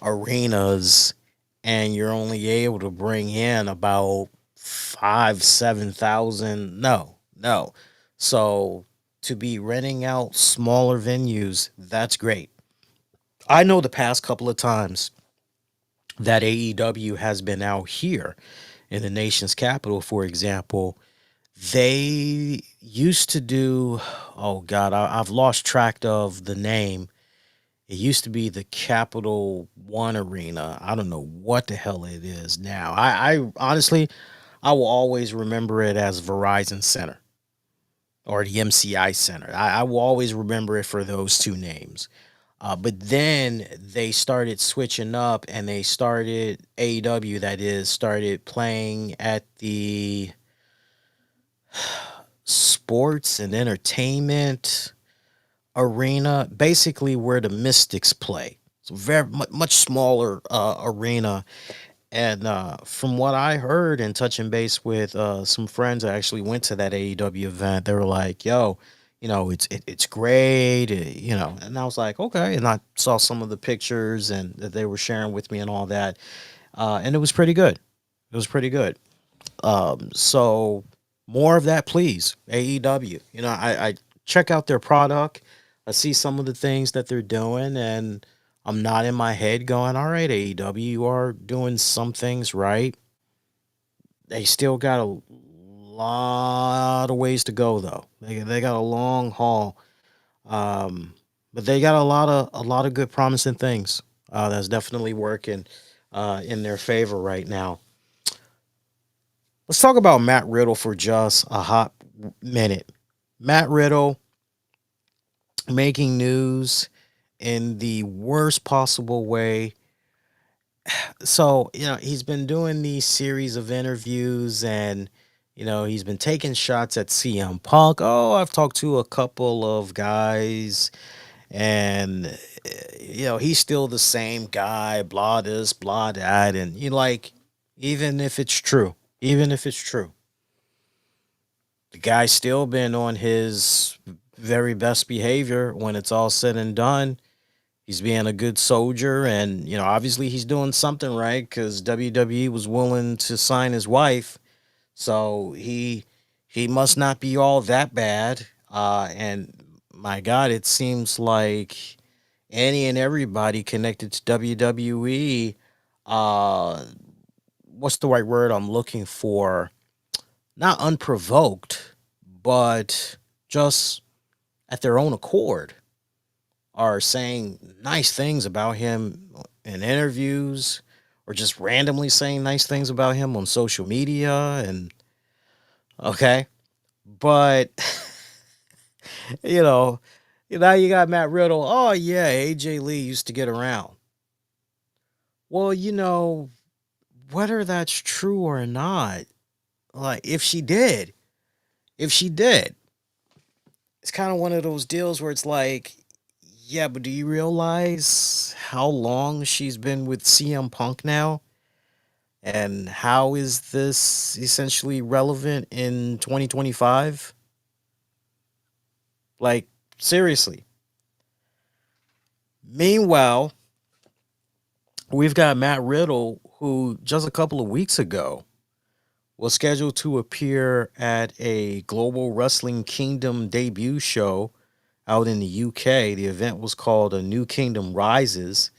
arenas and you're only able to bring in about 7,000. No, no. So to be renting out smaller venues, that's great. I know the past couple of times that AEW has been out here in the nation's capital, for example, they used to do, oh God, I've lost track of the name. It used to be the Capital One Arena. I don't know what the hell it is now. I honestly, I will always remember it as Verizon Center or the MCI Center. I will always remember it for those two names. But then they started switching up and they started AEW, that is, started playing at the sports and entertainment arena, basically where the Mystics play. It's a very much smaller arena. And from what I heard and touching base with some friends that actually went to that AEW event, they were like, "Yo, it's great," And I was like, "Okay." And I saw some of the pictures and that they were sharing with me and all that, and it was pretty good. It was pretty good. So more of that, please. AEW. I check out their product. I see some of the things that they're doing, and I'm not in my head going, all right, AEW, you are doing some things right. They still got a lot of ways to go though. They got a long haul. But they got a lot of good promising things. That's definitely working in their favor right now. Let's talk about Matt Riddle for just a hot minute. Matt Riddle making news in the worst possible way. So, he's been doing these series of interviews and, he's been taking shots at CM Punk. Oh, I've talked to a couple of guys and, he's still the same guy, blah this, blah that. And even if it's true, even if it's true, the guy's still been on his very best behavior when it's all said and done. He's being a good soldier, and obviously he's doing something right because WWE was willing to sign his wife, so he must not be all that bad. And my God, it seems like any and everybody connected to WWE, uh, what's the right word I'm looking for? Not unprovoked, but just at their own accord are saying nice things about him in interviews or just randomly saying nice things about him on social media. And okay, but you know now you got Matt Riddle. Oh yeah, AJ Lee used to get around. Well, whether that's true or not, like if she did, it's kind of one of those deals where it's like, yeah, but do you realize how long she's been with CM Punk now? And how is this essentially relevant in 2025? Like, seriously. Meanwhile, we've got Matt Riddle, who just a couple of weeks ago was scheduled to appear at a Global Wrestling Kingdom debut show out in the UK. The event was called A New Kingdom Rises,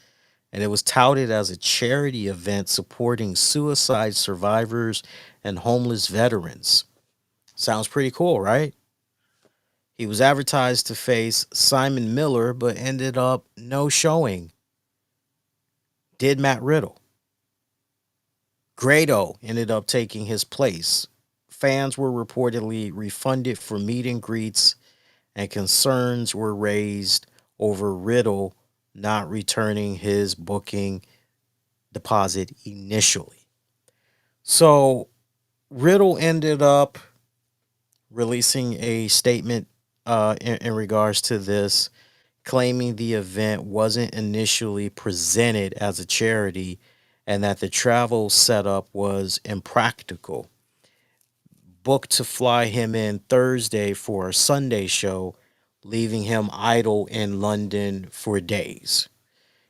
and it was touted as a charity event supporting suicide survivors and homeless veterans. Sounds pretty cool, right? He was advertised to face Simon Miller, but ended up no showing. Did Matt Riddle. Grado ended up taking his place. Fans were reportedly refunded for meet and greets, and concerns were raised over Riddle not returning his booking deposit initially. So Riddle ended up releasing a statement in regards to this, claiming the event wasn't initially presented as a charity and that the travel setup was impractical. Booked to fly him in Thursday for a Sunday show, leaving him idle in London for days.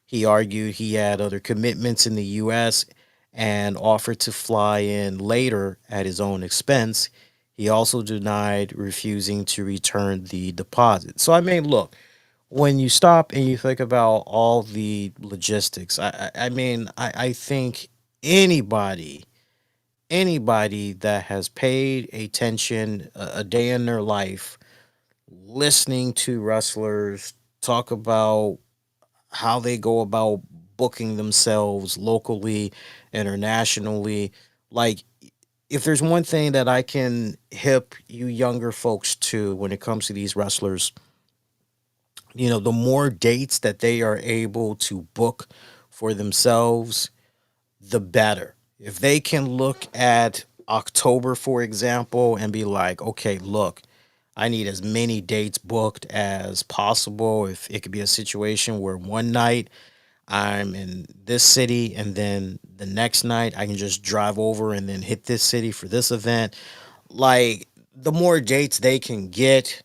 He argued he had other commitments in the U.S. and offered to fly in later at his own expense. He also denied refusing to return the deposit. So, I mean, look, when you stop and you think about all the logistics, I think anybody, anybody that has paid attention a day in their life, listening to wrestlers talk about how they go about booking themselves locally, internationally. Like, if there's one thing that I can hip you younger folks to when it comes to these wrestlers, the more dates that they are able to book for themselves, the better. If they can look at October, for example, and be like, okay, look, I need as many dates booked as possible. If it could be a situation where one night I'm in this city and then the next night I can just drive over and then hit this city for this event. Like, the more dates they can get,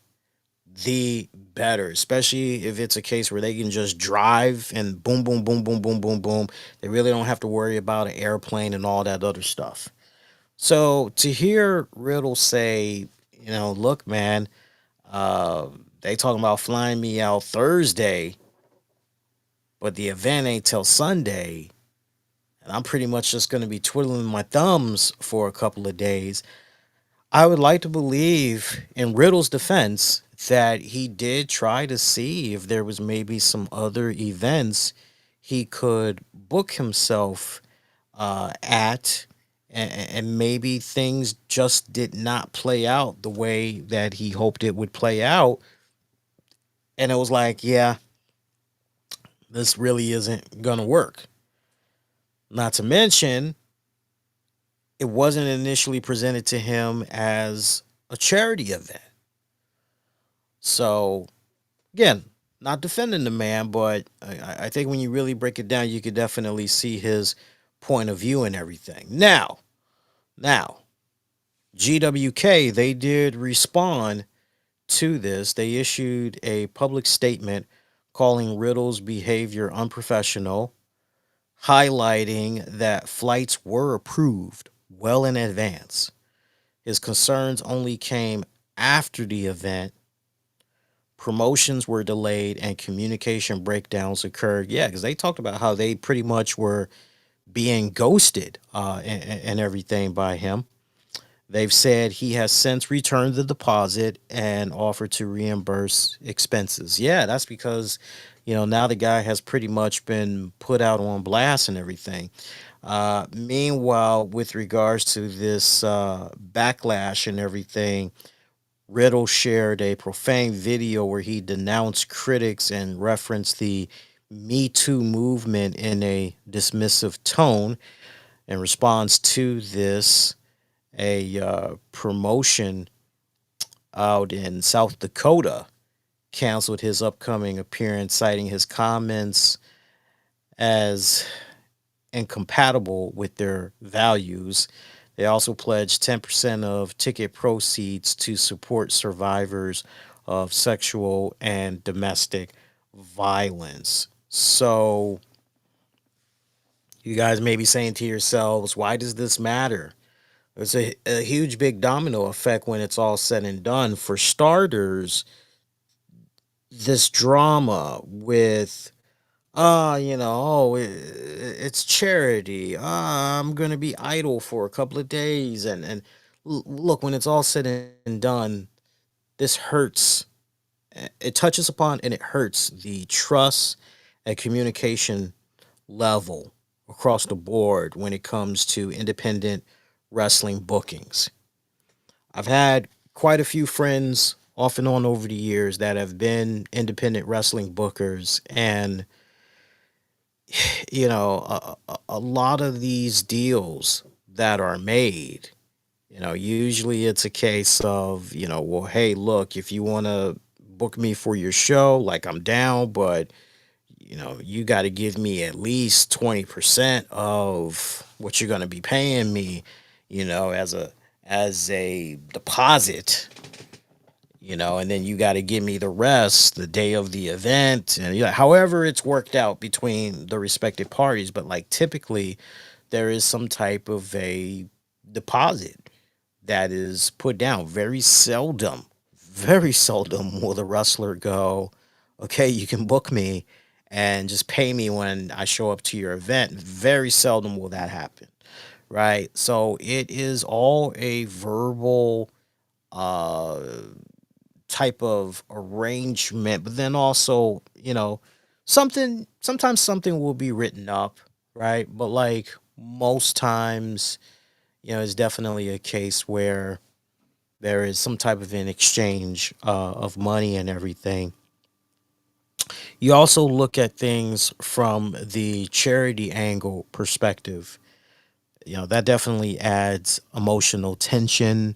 the better, especially if it's a case where they can just drive and boom, boom, boom, boom, boom, boom, boom. They really don't have to worry about an airplane and all that other stuff. So to hear Riddle say, look, man, uh, they talking about flying me out Thursday, but the event ain't till Sunday, and I'm pretty much just going to be twiddling my thumbs for a couple of days. I would like to believe, in Riddle's defense, that he did try to see if there was maybe some other events he could book himself at, and maybe things just did not play out the way that he hoped it would play out. And it was like, yeah, this really isn't going to work. Not to mention, it wasn't initially presented to him as a charity event. So, again, not defending the man, but I think when you really break it down, you could definitely see his point of view and everything. Now, GWK, they did respond to this. They issued a public statement calling Riddle's behavior unprofessional, highlighting that flights were approved well in advance. His concerns only came after the event. Promotions were delayed and communication breakdowns occurred. Yeah, because they talked about how they pretty much were being ghosted and everything by him. They've said he has since returned the deposit and offered to reimburse expenses. Yeah, that's because, now the guy has pretty much been put out on blast and everything. Meanwhile, with regards to this backlash and everything, Riddle shared a profane video where he denounced critics and referenced the Me Too movement in a dismissive tone. In response to this, a promotion out in South Dakota canceled his upcoming appearance, citing his comments as incompatible with their values. They also pledged 10% of ticket proceeds to support survivors of sexual and domestic violence. So, you guys may be saying to yourselves, why does this matter? It's a huge, big domino effect when it's all said and done. For starters, this drama with it's charity. I'm gonna be idle for a couple of days, and look, when it's all said and done, this hurts. It touches upon and it hurts the trust and communication level across the board when it comes to independent wrestling bookings. I've had quite a few friends off and on over the years that have been independent wrestling bookers, and a lot of these deals that are made, usually it's a case of, well, hey, look, if you want to book me for your show, like, I'm down, but you got to give me at least 20% of what you're going to be paying me, as a deposit, and then you got to give me the rest the day of the event, and however it's worked out between the respective parties. But like, typically there is some type of a deposit that is put down. Very seldom will the wrestler go, okay, you can book me and just pay me when I show up to your event. Very seldom will that happen, right? So it is all a verbal uh type of arrangement, but then also, sometimes something will be written up, right? But like, most times, it's definitely a case where there is some type of an exchange of money and everything. You also look at things from the charity angle perspective. That definitely adds emotional tension.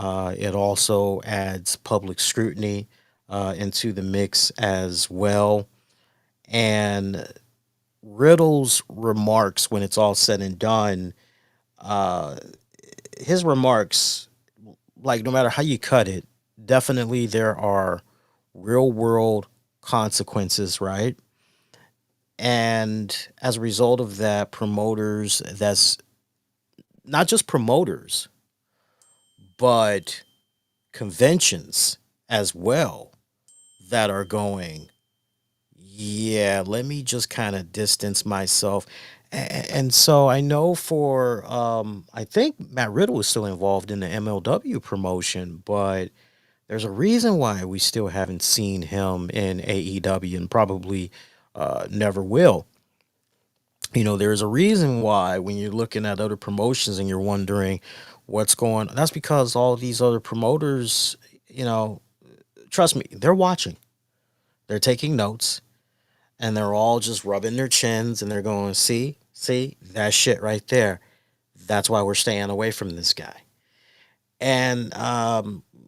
It also adds public scrutiny into the mix as well. And Riddle's remarks, when it's all said and done, uh, his remarks, like, no matter how you cut it, definitely there are real world consequences, right? And as a result of that, promoters, that's not just promoters, but conventions as well, that are going, yeah, let me just kind of distance myself. And so I know for, I think Matt Riddle is still involved in the MLW promotion, but there's a reason why we still haven't seen him in AEW, and probably never will. There's a reason why, when you're looking at other promotions and you're wondering what's going on, that's because all these other promoters, you know, trust me, they're watching, they're taking notes, and they're all just rubbing their chins and they're going, see, that shit right there. That's why we're staying away from this guy. And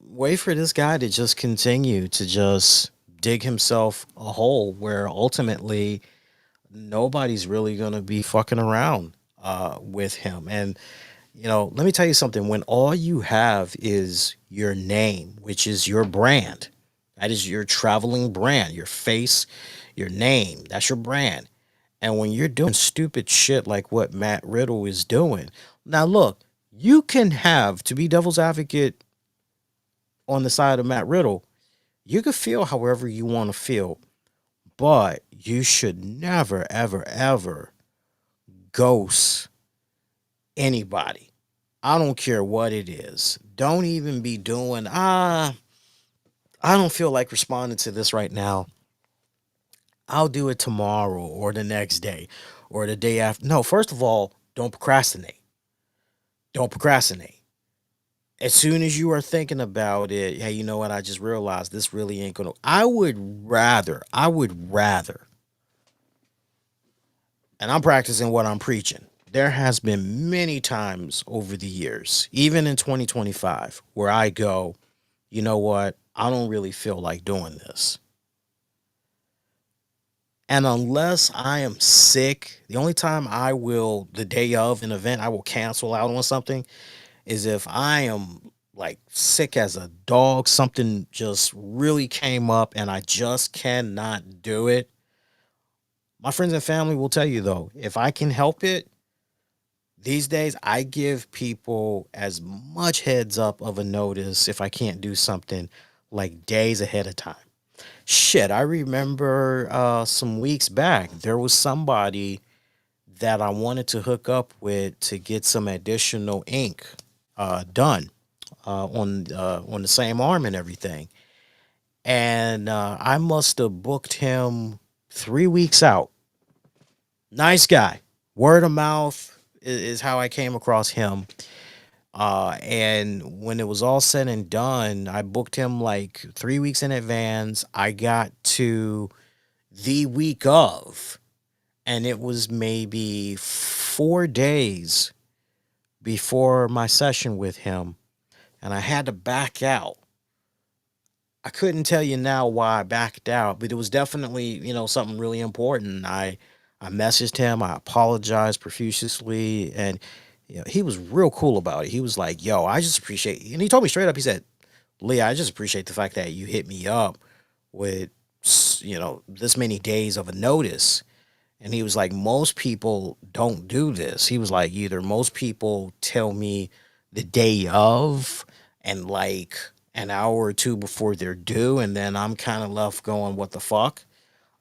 wait for this guy to just continue to just dig himself a hole where ultimately nobody's really going to be fucking around with him. And, let me tell you something. When all you have is your name, which is your brand, that is your traveling brand, your face, your name, that's your brand. And when you're doing stupid shit like what Matt Riddle is doing, now look, you can have, to be devil's advocate on the side of Matt Riddle, you can feel however you want to feel, but you should never, ever, ever ghost anybody. I don't care what it is. Don't even be doing, I don't feel like responding to this right now. I'll do it tomorrow or the next day or the day after. No, first of all, don't procrastinate. Don't procrastinate. As soon as you are thinking about it, hey, you know what? I just realized this really ain't gonna. I would rather, and I'm practicing what I'm preaching. there has been many times over the years, even in 2025, where I go, you know what? I don't really feel like doing this. And unless I am sick, the only time I will, the day of an event, I will cancel out on something is if I am like sick as a dog, something just really came up and I just cannot do it. My friends and family will tell you though, if I can help it, these days I give people as much heads up of a notice if I can't do something like days ahead of time. Shit, I remember some weeks back, there was somebody that I wanted to hook up with to get some additional ink done on the same arm and everything. And I must have booked him 3 weeks out. Nice guy. Word of mouth is how I came across him. And when it was all said and done, I booked him like 3 weeks in advance. I got to the week of, and it was maybe 4 days before my session with him, and I had to back out. I couldn't tell you now why I backed out, but it was definitely, something really important. I messaged him, I apologized profusely, and he was real cool about it. He was like, "Yo, I just appreciate," and he told me straight up. He said, "Lee, I just appreciate the fact that you hit me up with, this many days of a notice." And he was like, "Most people don't do this." He was like, "Either most people tell me the day of and like an hour or two before they're due, and then I'm kind of left going, what the fuck?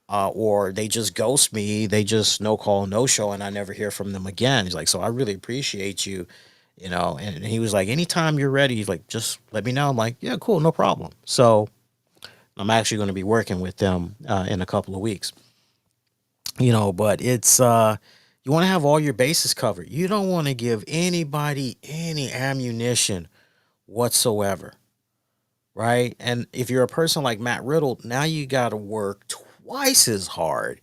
Or they just ghost me. They just no call, no show, and I never hear from them again." He's like, "So I really appreciate you, And he was like, "Anytime you're ready, he's like, just let me know." I'm like, "Yeah, cool, no problem." So I'm actually going to be working with them in a couple of weeks. But it's you want to have all your bases covered. You don't want to give anybody any ammunition whatsoever, right? And if you're a person like Matt Riddle, now you got to work twice as hard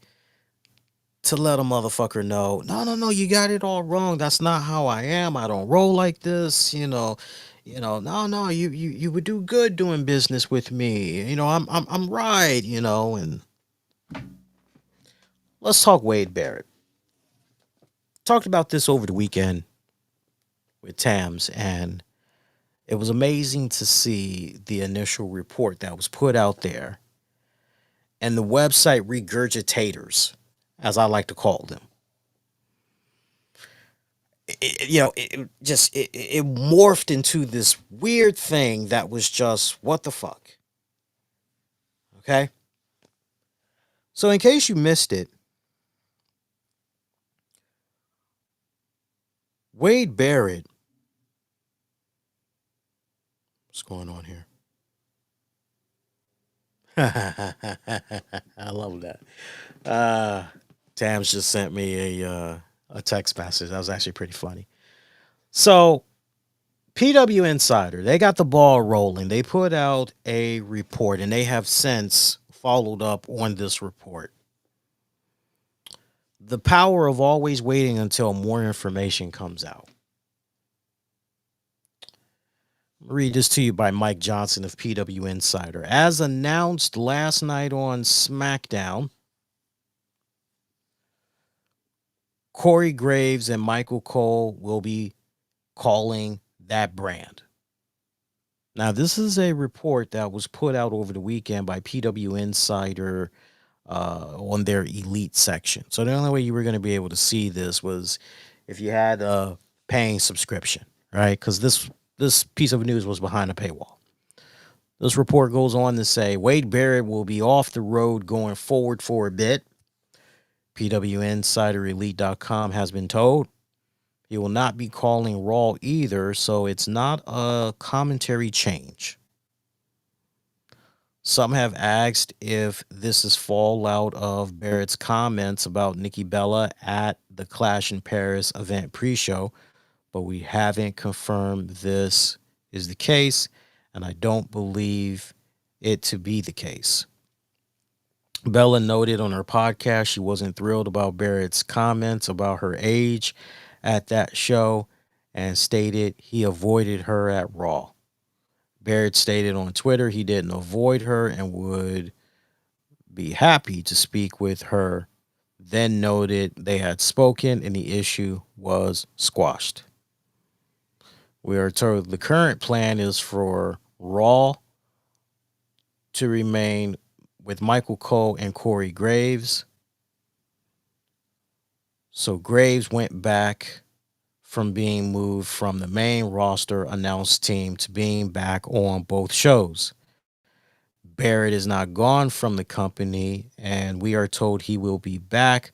to let a motherfucker know, no, no, no, you got it all wrong. That's not how I am. I don't roll like this. No, no, you would do good doing business with me. I'm right. And let's talk Wade Barrett. Talked about this over the weekend with Tams, and it was amazing to see the initial report that was put out there and the website regurgitators, as I like to call them. It morphed into this weird thing that was just what the fuck. Okay. So in case you missed it, Wade Barrett, what's going on here? I love that. Uh, Tams just sent me a text message. That was actually pretty funny. So, PW Insider, they got the ball rolling. They put out a report and they have since followed up on this report. The power of always waiting until more information comes out. I'll read this to you by Mike Johnson of PW Insider. As announced last night on SmackDown, Corey Graves and Michael Cole will be calling that brand. Now, this is a report that was put out over the weekend by PW Insider on their elite section. So the only way you were going to be able to see this was if you had a paying subscription, right? Because this piece of news was behind a paywall. This report goes on to say Wade Barrett will be off the road going forward for a bit. PWInsiderElite.com has been told he will not be calling Raw either, so it's not a commentary change. Some have asked if this is fallout of Barrett's comments about Nikki Bella at the Clash in Paris event pre-show, but we haven't confirmed this is the case, and I don't believe it to be the case. Bella noted on her podcast she wasn't thrilled about Barrett's comments about her age at that show and stated he avoided her at Raw. Barrett stated on Twitter he didn't avoid her and would be happy to speak with her, then noted they had spoken and the issue was squashed. We are told the current plan is for Raw to remain with Michael Cole and Corey Graves. So Graves went back from being moved from the main roster announced team to being back on both shows. Barrett is not gone from the company, and we are told he will be back,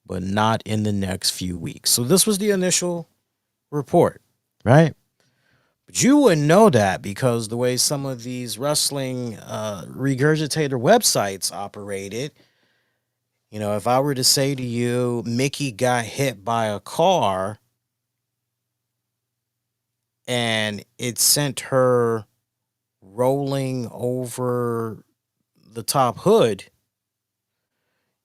but not in the next few weeks. So this was the initial report, right? But you wouldn't know that because the way some of these wrestling regurgitator websites operated, you know, if I were to say to you, Mickey got hit by a car and it sent her rolling over the top hood,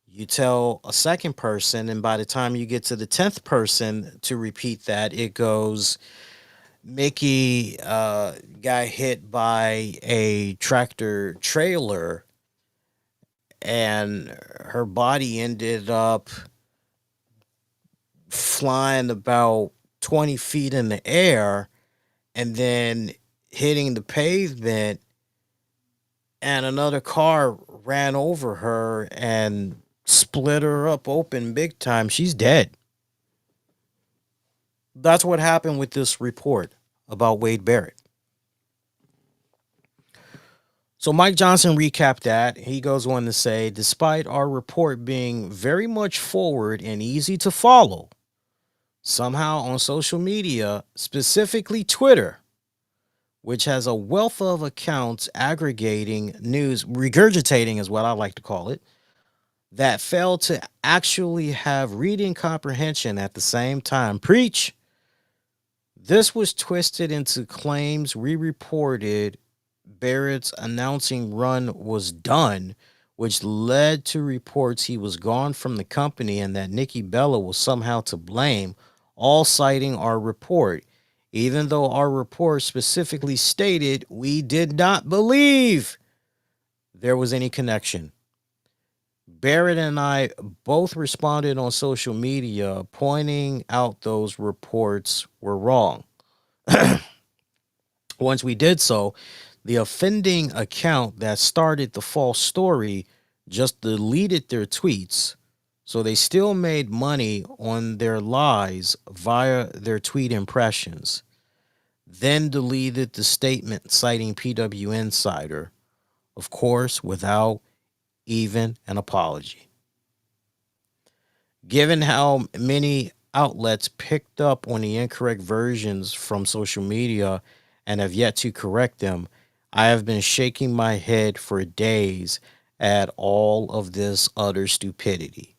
you tell a second person, and by the time you get to the 10th person to repeat that, it goes, Mickey got hit by a tractor trailer and her body ended up flying about 20 feet in the air and then hitting the pavement, and another car ran over her and split her up open big time. She's dead. That's what happened with this report about Wade Barrett. So Mike Johnson recapped that. He goes on to say, despite our report being very much forward and easy to follow, somehow on social media, specifically Twitter, which has a wealth of accounts aggregating news, regurgitating is what I like to call it, that failed to actually have reading comprehension at the same time. Preach. This was twisted into claims we reported Barrett's announcing run was done, which led to reports he was gone from the company and that Nikki Bella was somehow to blame, all citing our report, even though our report specifically stated we did not believe there was any connection. Barrett and I both responded on social media pointing out those reports were wrong. Once we did so, the offending account that started the false story just deleted their tweets, so they still made money on their lies via their tweet impressions, then deleted the statement citing PW Insider, of course, without even an apology. Given how many outlets picked up on the incorrect versions from social media and have yet to correct them, I have been shaking my head for days at all of this utter stupidity.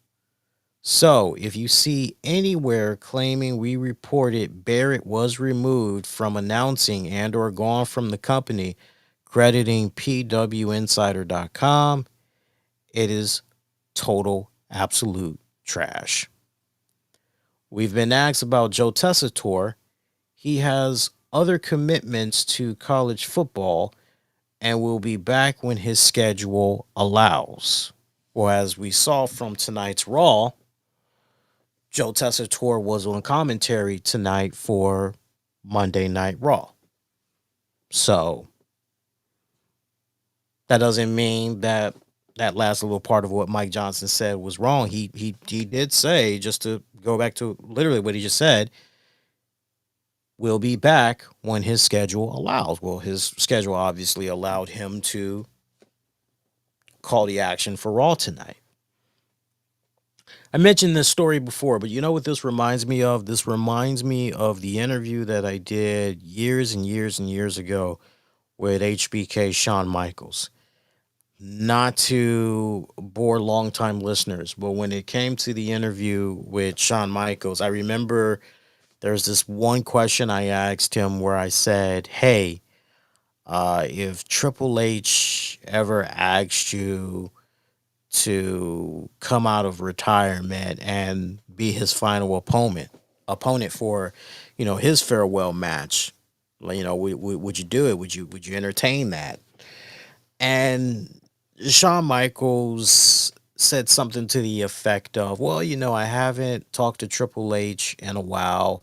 So, if you see anywhere claiming we reported Barrett was removed from announcing and or gone from the company, crediting pwinsider.com, it is total, absolute trash. We've been asked about Joe Tessitore. He has other commitments to college football and will be back when his schedule allows. Well, as we saw from tonight's Raw, Joe Tessitore was on commentary tonight for Monday Night Raw. So that doesn't mean that last little part of what Mike Johnson said was wrong. He did say, just to go back to literally what he just said, we'll be back when his schedule allows. Well, his schedule obviously allowed him to call the action for Raw tonight. I mentioned this story before, but you know what this reminds me of? This reminds me of the interview that I did years and years and years ago with HBK Shawn Michaels. Not to bore longtime listeners, but when it came to the interview with Shawn Michaels, I remember there's this one question I asked him where I said, hey, if Triple H ever asked you to come out of retirement and be his final opponent, opponent for, his farewell match. Like, would you do it? Would you entertain that? And Shawn Michaels said something to the effect of, well, I haven't talked to Triple H in a while.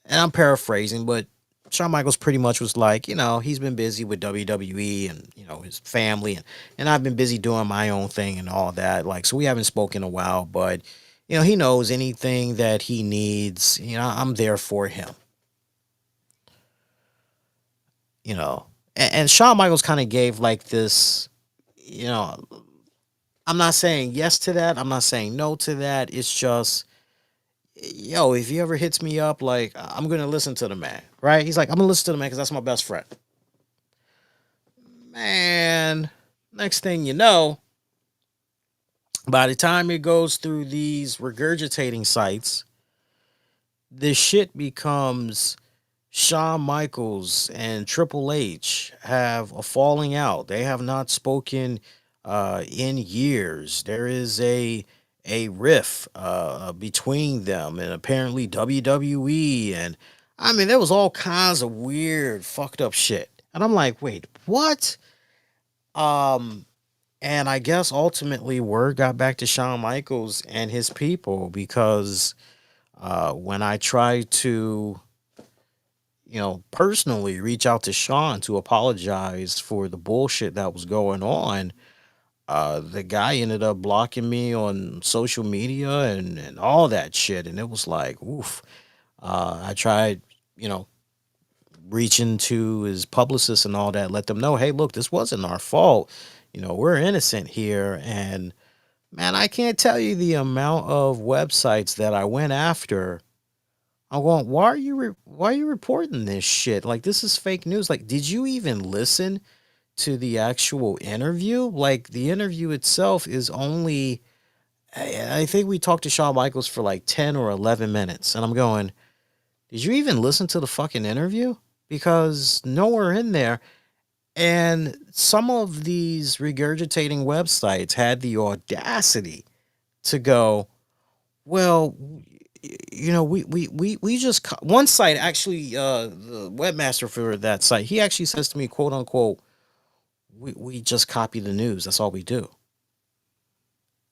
And I'm paraphrasing, but Shawn Michaels pretty much was like, he's been busy with WWE and, his family. And I've been busy doing my own thing and all that. Like, so we haven't spoken in a while, but, he knows anything that he needs, I'm there for him. And Shawn Michaels kind of gave like this, I'm not saying yes to that. I'm not saying no to that. It's just, if he ever hits me up, like, I'm going to listen to the man, right? He's like, I'm going to listen to the man because that's my best friend. Man, next thing you know, by the time it goes through these regurgitating sites, this shit becomes Shawn Michaels and Triple H have a falling out. They have not spoken in years. There is a riff between them, and apparently WWE, and I mean there was all kinds of weird fucked up shit. And I'm like, wait, what? And I guess ultimately word got back to Shawn Michaels and his people because when I tried to personally reach out to Shawn to apologize for the bullshit that was going on, the guy ended up blocking me on social media and all that shit. And it was like, oof. I tried, reaching to his publicist and all that, let them know, hey, look, this wasn't our fault. We're innocent here. And man, I can't tell you the amount of websites that I went after. I'm going, why are you reporting this shit? Like, this is fake news. Like, did you even listen to the actual interview? Like, the interview itself is only, I think we talked to Shawn Michaels for like 10 or 11 minutes. And I'm going, did you even listen to the fucking interview? Because nowhere in there. And some of these regurgitating websites had the audacity to go, well, we just, one site actually, the webmaster for that site, he actually says to me, quote unquote, we just copy the news. That's all we do.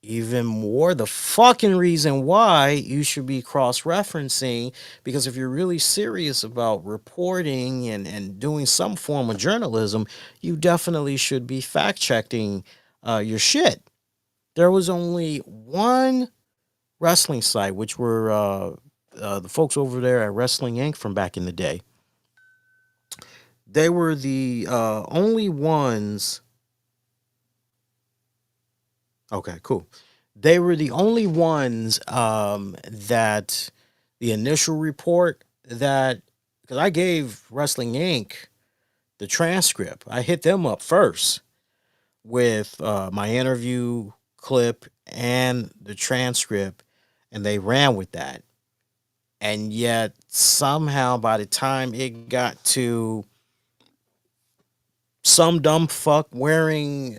Even more the fucking reason why you should be cross-referencing, because if you're really serious about reporting and doing some form of journalism, you definitely should be fact-checking your shit. There was only one wrestling site, which were the folks over there at Wrestling Inc. from back in the day. They were the only ones. Okay, cool. They were the only ones that the initial report that, because I gave Wrestling Inc. the transcript. I hit them up first with my interview clip and the transcript, and they ran with that. And yet somehow by the time it got to some dumb fuck wearing,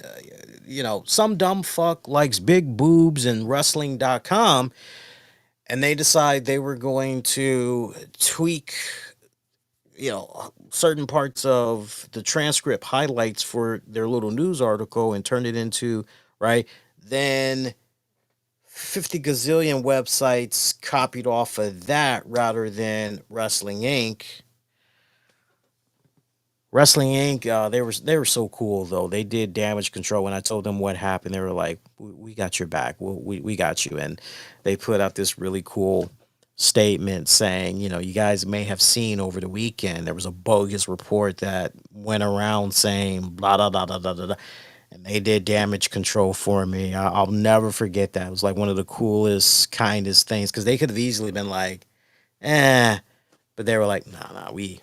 some dumb fuck likes big boobs and wrestling.com, and they decide they were going to tweak, certain parts of the transcript highlights for their little news article and turn it into, right? Then 50 gazillion websites copied off of that rather than Wrestling Inc. Wrestling Inc. They were so cool though. They did damage control. When I told them what happened, they were like, "We got your back. We got you." And they put out this really cool statement saying, you guys may have seen over the weekend there was a bogus report that went around saying blah blah blah blah blah blah. And they did damage control for me. I'll never forget that. It was like one of the coolest, kindest things, because they could have easily been like, but they were like, nah, we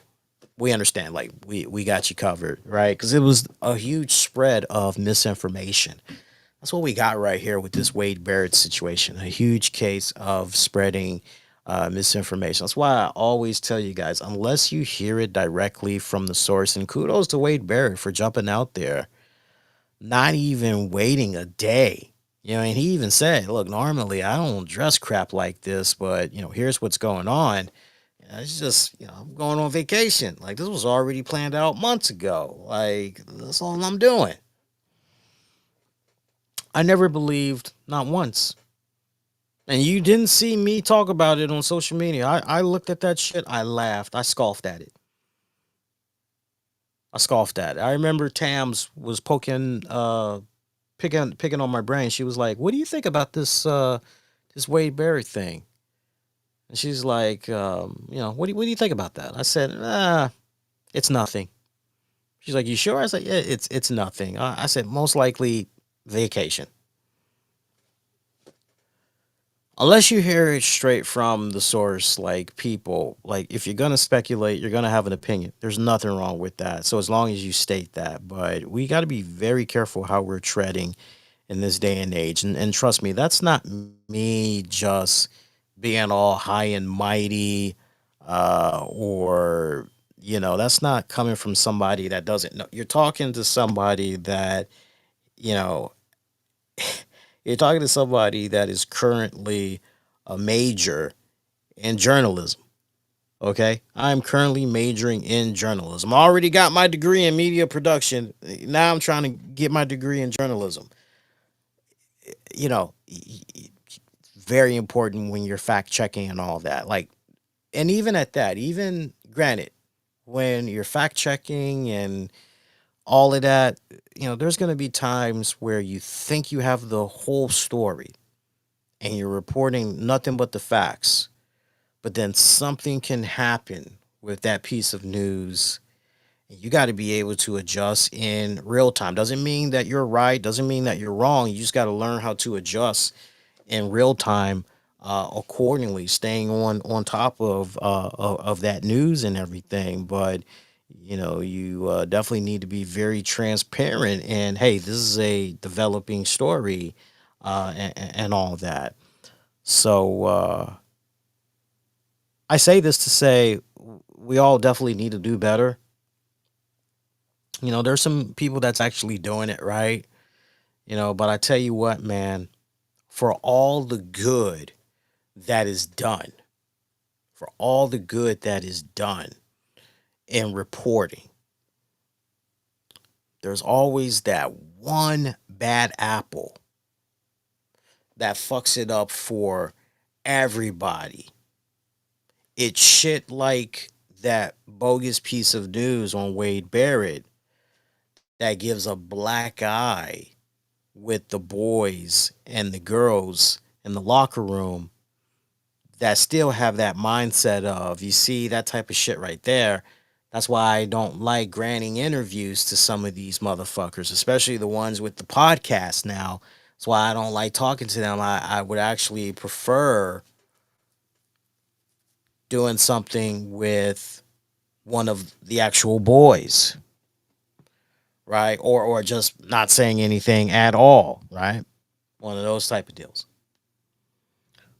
understand. Like, we got you covered, right? Because it was a huge spread of misinformation. That's what we got right here with this Wade Barrett situation. A huge case of spreading misinformation. That's why I always tell you guys, unless you hear it directly from the source, and kudos to Wade Barrett for jumping out there, not even waiting a day And he even said, look, normally I don't dress crap like this, but, here's what's going on. It's just, I'm going on vacation. Like, this was already planned out months ago. Like, that's all I'm doing. I never believed, not once. And you didn't see me talk about it on social media. I looked at that shit. I laughed. I scoffed at it. I scoffed at it. I remember Tams was picking on my brain. She was like, "What do you think about this Wade Barrett thing?" And she's like, what do you think about that?" I said, it's nothing." She's like, "You sure?" I said, "Yeah, it's nothing." I said, "Most likely vacation." Unless you hear it straight from the source, like people, like if you're gonna speculate, you're gonna have an opinion. There's nothing wrong with that. So as long as you state that, but we got to be very careful how we're treading in this day and age. And trust me, that's not me just being all high and mighty, or that's not coming from somebody that doesn't know. You're talking to somebody that you know you're talking to somebody that is currently a major in journalism. Okay, I'm currently majoring in journalism. I already got my degree in media production. Now I'm trying to get my degree in journalism. You know, very important when you're fact checking and all that. Like, and even at that, even granted, when you're fact checking and all of that, there's going to be times where you think you have the whole story and you're reporting nothing but the facts, but then something can happen with that piece of news. You got to be able to adjust in real time. Doesn't mean that you're right, doesn't mean that you're wrong. You just got to learn how to adjust in real time, accordingly, staying on top of that news and everything. But you definitely need to be very transparent. And hey, this is a developing story, and all that. So I say this to say we all definitely need to do better. There's some people that's actually doing it right. But I tell you what, man, for all the good that is done, for all the good that is done in reporting, there's always that one bad apple that fucks it up for everybody. It's shit like that bogus piece of news on Wade Barrett that gives a black eye with the boys and the girls in the locker room that still have that mindset of, you see, that type of shit right there. That's why I don't like granting interviews to some of these motherfuckers, especially the ones with the podcast now. That's why I don't like talking to them. I would actually prefer doing something with one of the actual boys, right? Or just not saying anything at all, right? One of those type of deals.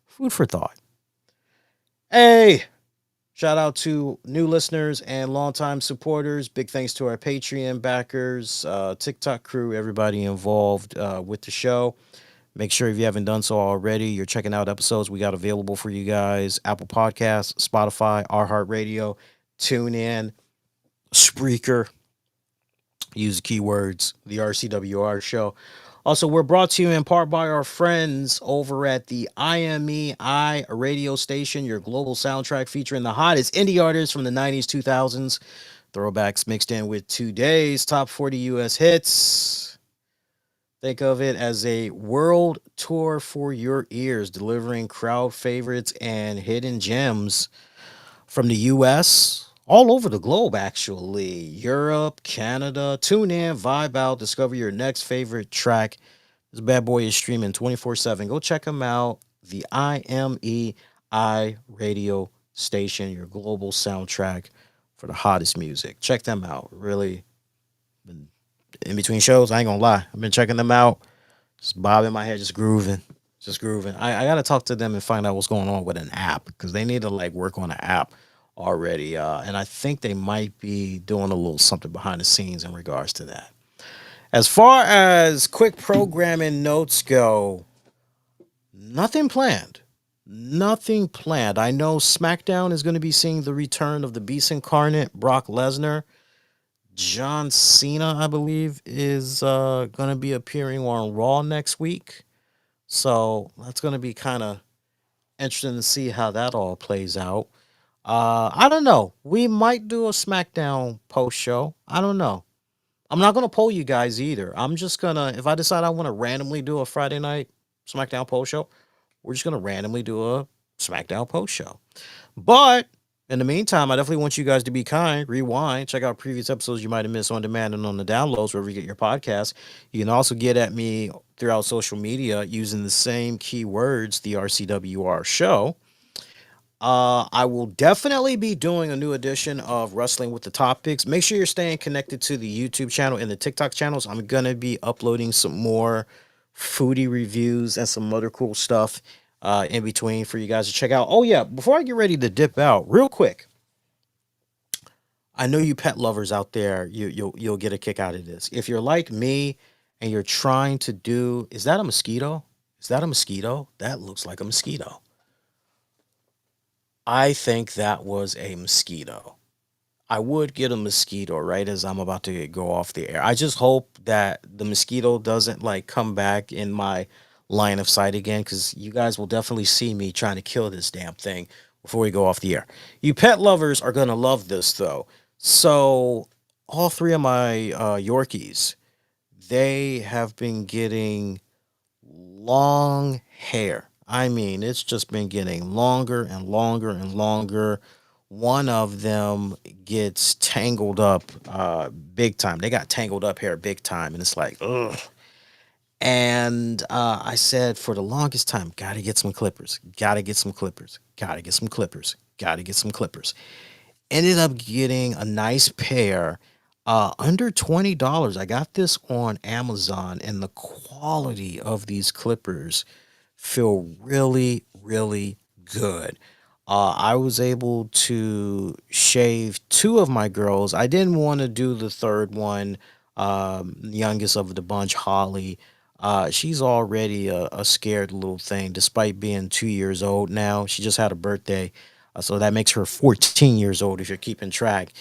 Food for thought. Hey, shout out to new listeners and longtime supporters. Big thanks to our Patreon backers, TikTok crew, everybody involved with the show. Make sure if you haven't done so already, you're checking out episodes we got available for you guys. Apple Podcasts, Spotify, iHeartRadio, TuneIn, Spreaker. Use the keywords, the RCWR show. Also, we're brought to you in part by our friends over at the IMEI radio station, your global soundtrack featuring the hottest indie artists from the 90s, 2000s, throwbacks mixed in with today's top 40 US hits. Think of it as a world tour for your ears, delivering crowd favorites and hidden gems from the US, all over the globe, actually. Europe, Canada. Tune in, vibe out, discover your next favorite track. This bad boy is streaming 24/7. Go check them out. The IMEI radio station, your global soundtrack for the hottest music. Check them out. Really, been in between shows, I ain't gonna lie. I've been checking them out. Just bobbing my head, just grooving. Just grooving. I gotta talk to them and find out what's going on with an app, because they need to like work on an app already. And I think they might be doing a little something behind the scenes in regards to that. As far as quick programming notes go, nothing planned. Nothing planned. I know SmackDown is going to be seeing the return of the Beast Incarnate, Brock Lesnar. John Cena, I believe, is going to be appearing on Raw next week. So that's going to be kind of interesting to see how that all plays out. I don't know. We might do a SmackDown post show. I don't know. I'm not gonna poll you guys either. I'm just gonna if I decide I want to randomly do a Friday night SmackDown post show, we're just gonna randomly do a SmackDown post show. But in the meantime, I definitely want you guys to be kind, rewind, check out previous episodes you might have missed on demand and on the downloads wherever you get your podcast. You can also get at me throughout social media using the same keywords, the RCWR show. I will definitely be doing a new edition of Wrestling with the Topics. Make sure you're staying connected to the YouTube channel and the TikTok channels. I'm going to be uploading some more foodie reviews and some other cool stuff in between for you guys to check out. Oh, yeah. Before I get ready to dip out, real quick, I know you pet lovers out there, you'll get a kick out of this. If you're like me and you're trying to do, is that a mosquito? Is that a mosquito? That looks like a mosquito. I think that was a mosquito. I would get a mosquito right as I'm about to go off the air. I just hope that the mosquito doesn't like come back in my line of sight again because you guys will definitely see me trying to kill this damn thing before we go off the air. You pet lovers are going to love this though. So, all three of my Yorkies, they have been getting long hair. I mean, it's just been getting longer and longer and longer. One of them gets tangled up big time. They got tangled up hair big time, and it's like, ugh. And I said for the longest time, gotta get some clippers, gotta get some clippers, gotta get some clippers, gotta get some clippers. Ended up getting a nice pair under $20. I got this on Amazon, and the quality of these clippers feel really, really good. I was able to shave two of my girls. I didn't want to do the third one, youngest of the bunch, Holly. She's already a scared little thing, despite being 2 years old now. She just had a birthday, so that makes her 14 years old if you're keeping track.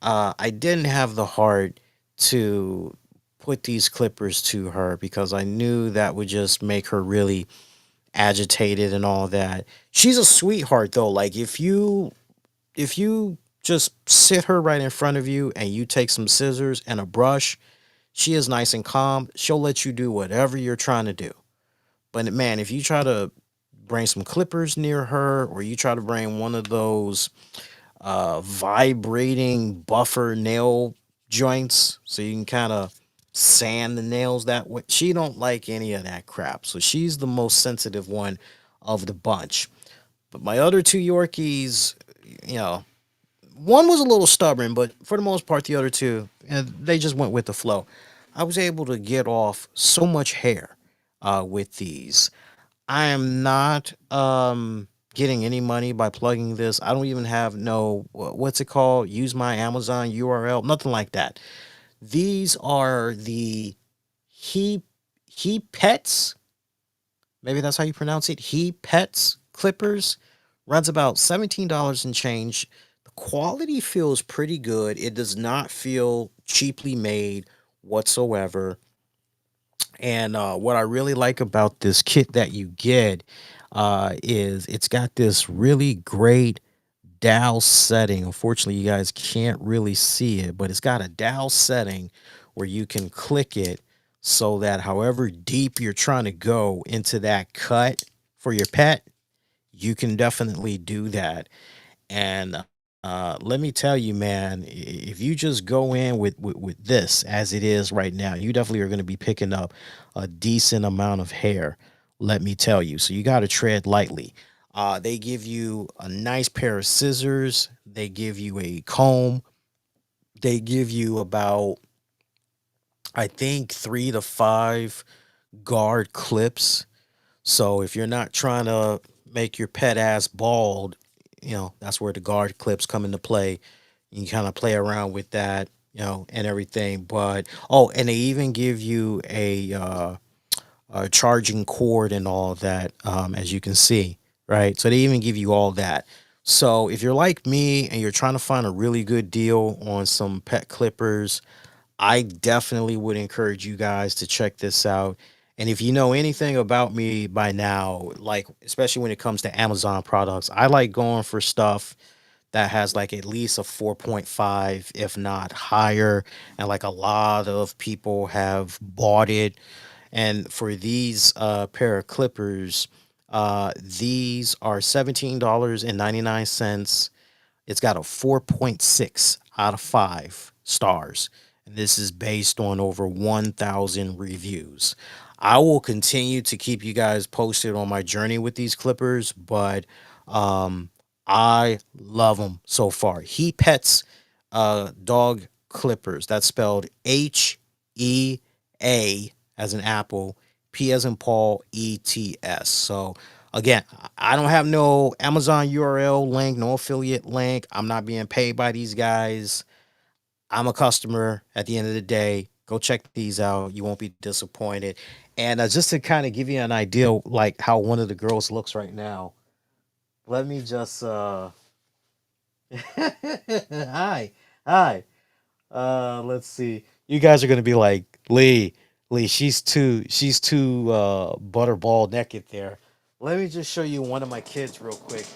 I didn't have the heart to put these clippers to her because I knew that would just make her really agitated and all that. She's a sweetheart though. Like if you just sit her right in front of you and you take some scissors and a brush, she is nice and calm. She'll let you do whatever you're trying to do. But man, if you try to bring some clippers near her or you try to bring one of those vibrating buffer nail joints so you can kind of sand the nails that way. She don't like any of that crap. So she's the most sensitive one of the bunch. But my other two Yorkies, you know, one was a little stubborn, but for the most part, the other two, they just went with the flow. I was able to get off so much hair with these. I am not getting any money by plugging this. I don't even have no what's it called? Use my Amazon URL, nothing like that. These are the he he pets. Maybe that's how you pronounce it. He pets clippers. Runs about $17 and change. The quality feels pretty good. It does not feel cheaply made whatsoever. And what I really like about this kit that you get is it's got this really great dial setting. Unfortunately, you guys can't really see it, but it's got a dial setting where you can click it so that however deep you're trying to go into that cut for your pet, you can definitely do that. And let me tell you, man, if you just go in with this as it is right now, you definitely are going to be picking up a decent amount of hair. Let me tell you. So you got to tread lightly. They give you a nice pair of scissors. They give you a comb. They give you about, I think, 3 to 5 guard clips. So if you're not trying to make your pet ass bald, that's where the guard clips come into play. You kind of play around with that. and everything. But oh, and they even give you a charging cord and all that, as you can see, right? So they even give you all that. So if you're like me and you're trying to find a really good deal on some pet clippers, I definitely would encourage you guys to check this out. And if you know anything about me by now, like especially when it comes to Amazon products, I like going for stuff that has like at least a 4.5, if not higher. And like a lot of people have bought it. And for these pair of clippers, these are $17.99. It's got a 4.6 out of 5 stars. And this is based on over 1,000 reviews. I will continue to keep you guys posted on my journey with these clippers, but um, I love them so far. He Pets dog clippers. That's spelled Hea as an apple, P as in Paul, ETS. So again, I don't have no Amazon URL link, no affiliate link. I'm not being paid by these guys. I'm a customer at the end of the day. Go check these out. You won't be disappointed. And just to kind of give you an idea, like how one of the girls looks right now, let me just hi, hi. Let's see. You guys are gonna be like, Lee, she's too butterball naked there. Let me just show you one of my kids real quick.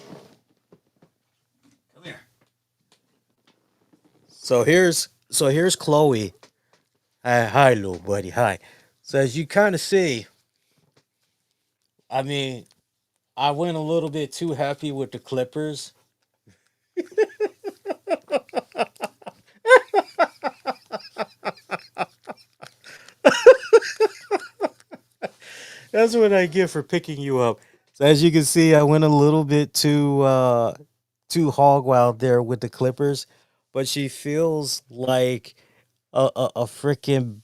Come here. So here's Chloe. Hi, little buddy. Hi. So as you kind of see, I mean, I went a little bit too happy with the Clippers. That's what I get for picking you up. So as you can see, I went a little bit too hog wild there with the Clippers, but she feels like a freaking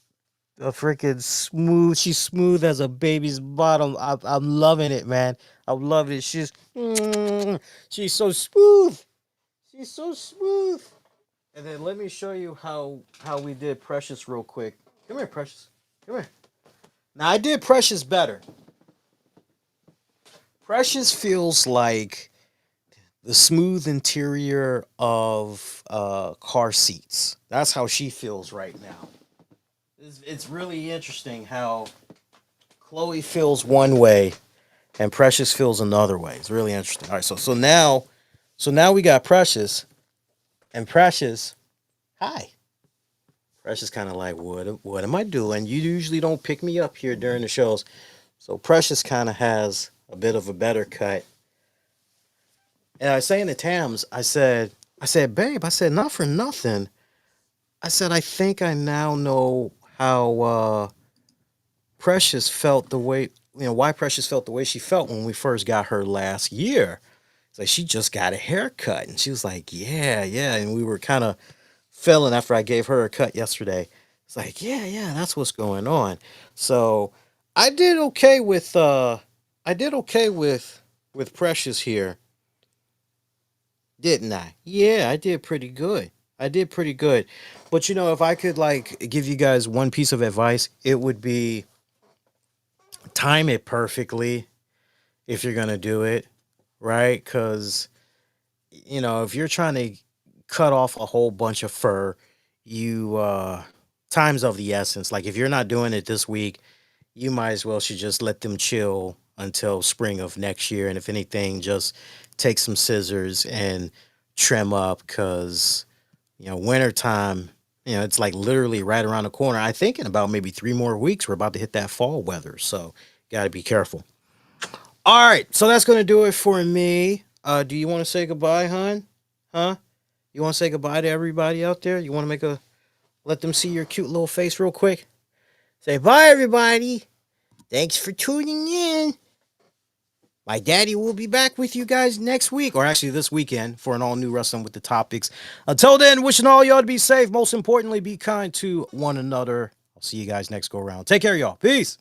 smooth. She's smooth as a baby's bottom. I'm loving it, man. I'm loving it. She's so smooth. She's so smooth. And then let me show you how we did Precious real quick. Come here, Precious. Come here. Now I did Precious better. Precious feels like the smooth interior of car seats. That's how she feels right now. It's really interesting how Chloe feels one way and Precious feels another way. It's really interesting. All right, so now we got Precious and Precious. Hi. Precious kind of like, what am I doing? You usually don't pick me up here during the shows. So Precious kind of has a bit of a better cut. And I was saying to Tams, I said, babe, I said, not for nothing. I said, I think I now know how Precious felt the way, why Precious felt the way she felt when we first got her last year. It's like she just got a haircut. And she was like, yeah, yeah. And we were kind of feeling after I gave her a cut yesterday. It's like, yeah, yeah, that's what's going on. So I did okay with Precious here, didn't I? Yeah, I did pretty good. I did pretty good. But if I could like give you guys one piece of advice, it would be time it perfectly if you're gonna do it, right? Because if you're trying to cut off a whole bunch of fur, you time's of the essence. Like if you're not doing it this week, you might as well should just let them chill until spring of next year. And if anything, just take some scissors and trim up because wintertime, it's like literally right around the corner. I think in about maybe 3 more weeks, we're about to hit that fall weather. So got to be careful. All right. So that's going to do it for me. Do you want to say goodbye, hon? Huh? You want to say goodbye to everybody out there? You want to let them see your cute little face real quick? Say bye, everybody. Thanks for tuning in. My daddy will be back with you guys next week, or actually this weekend, for an all new Wrestling with the Topics. Until then, wishing all y'all to be safe. Most importantly, be kind to one another. I'll see you guys next go around. Take care, y'all. Peace.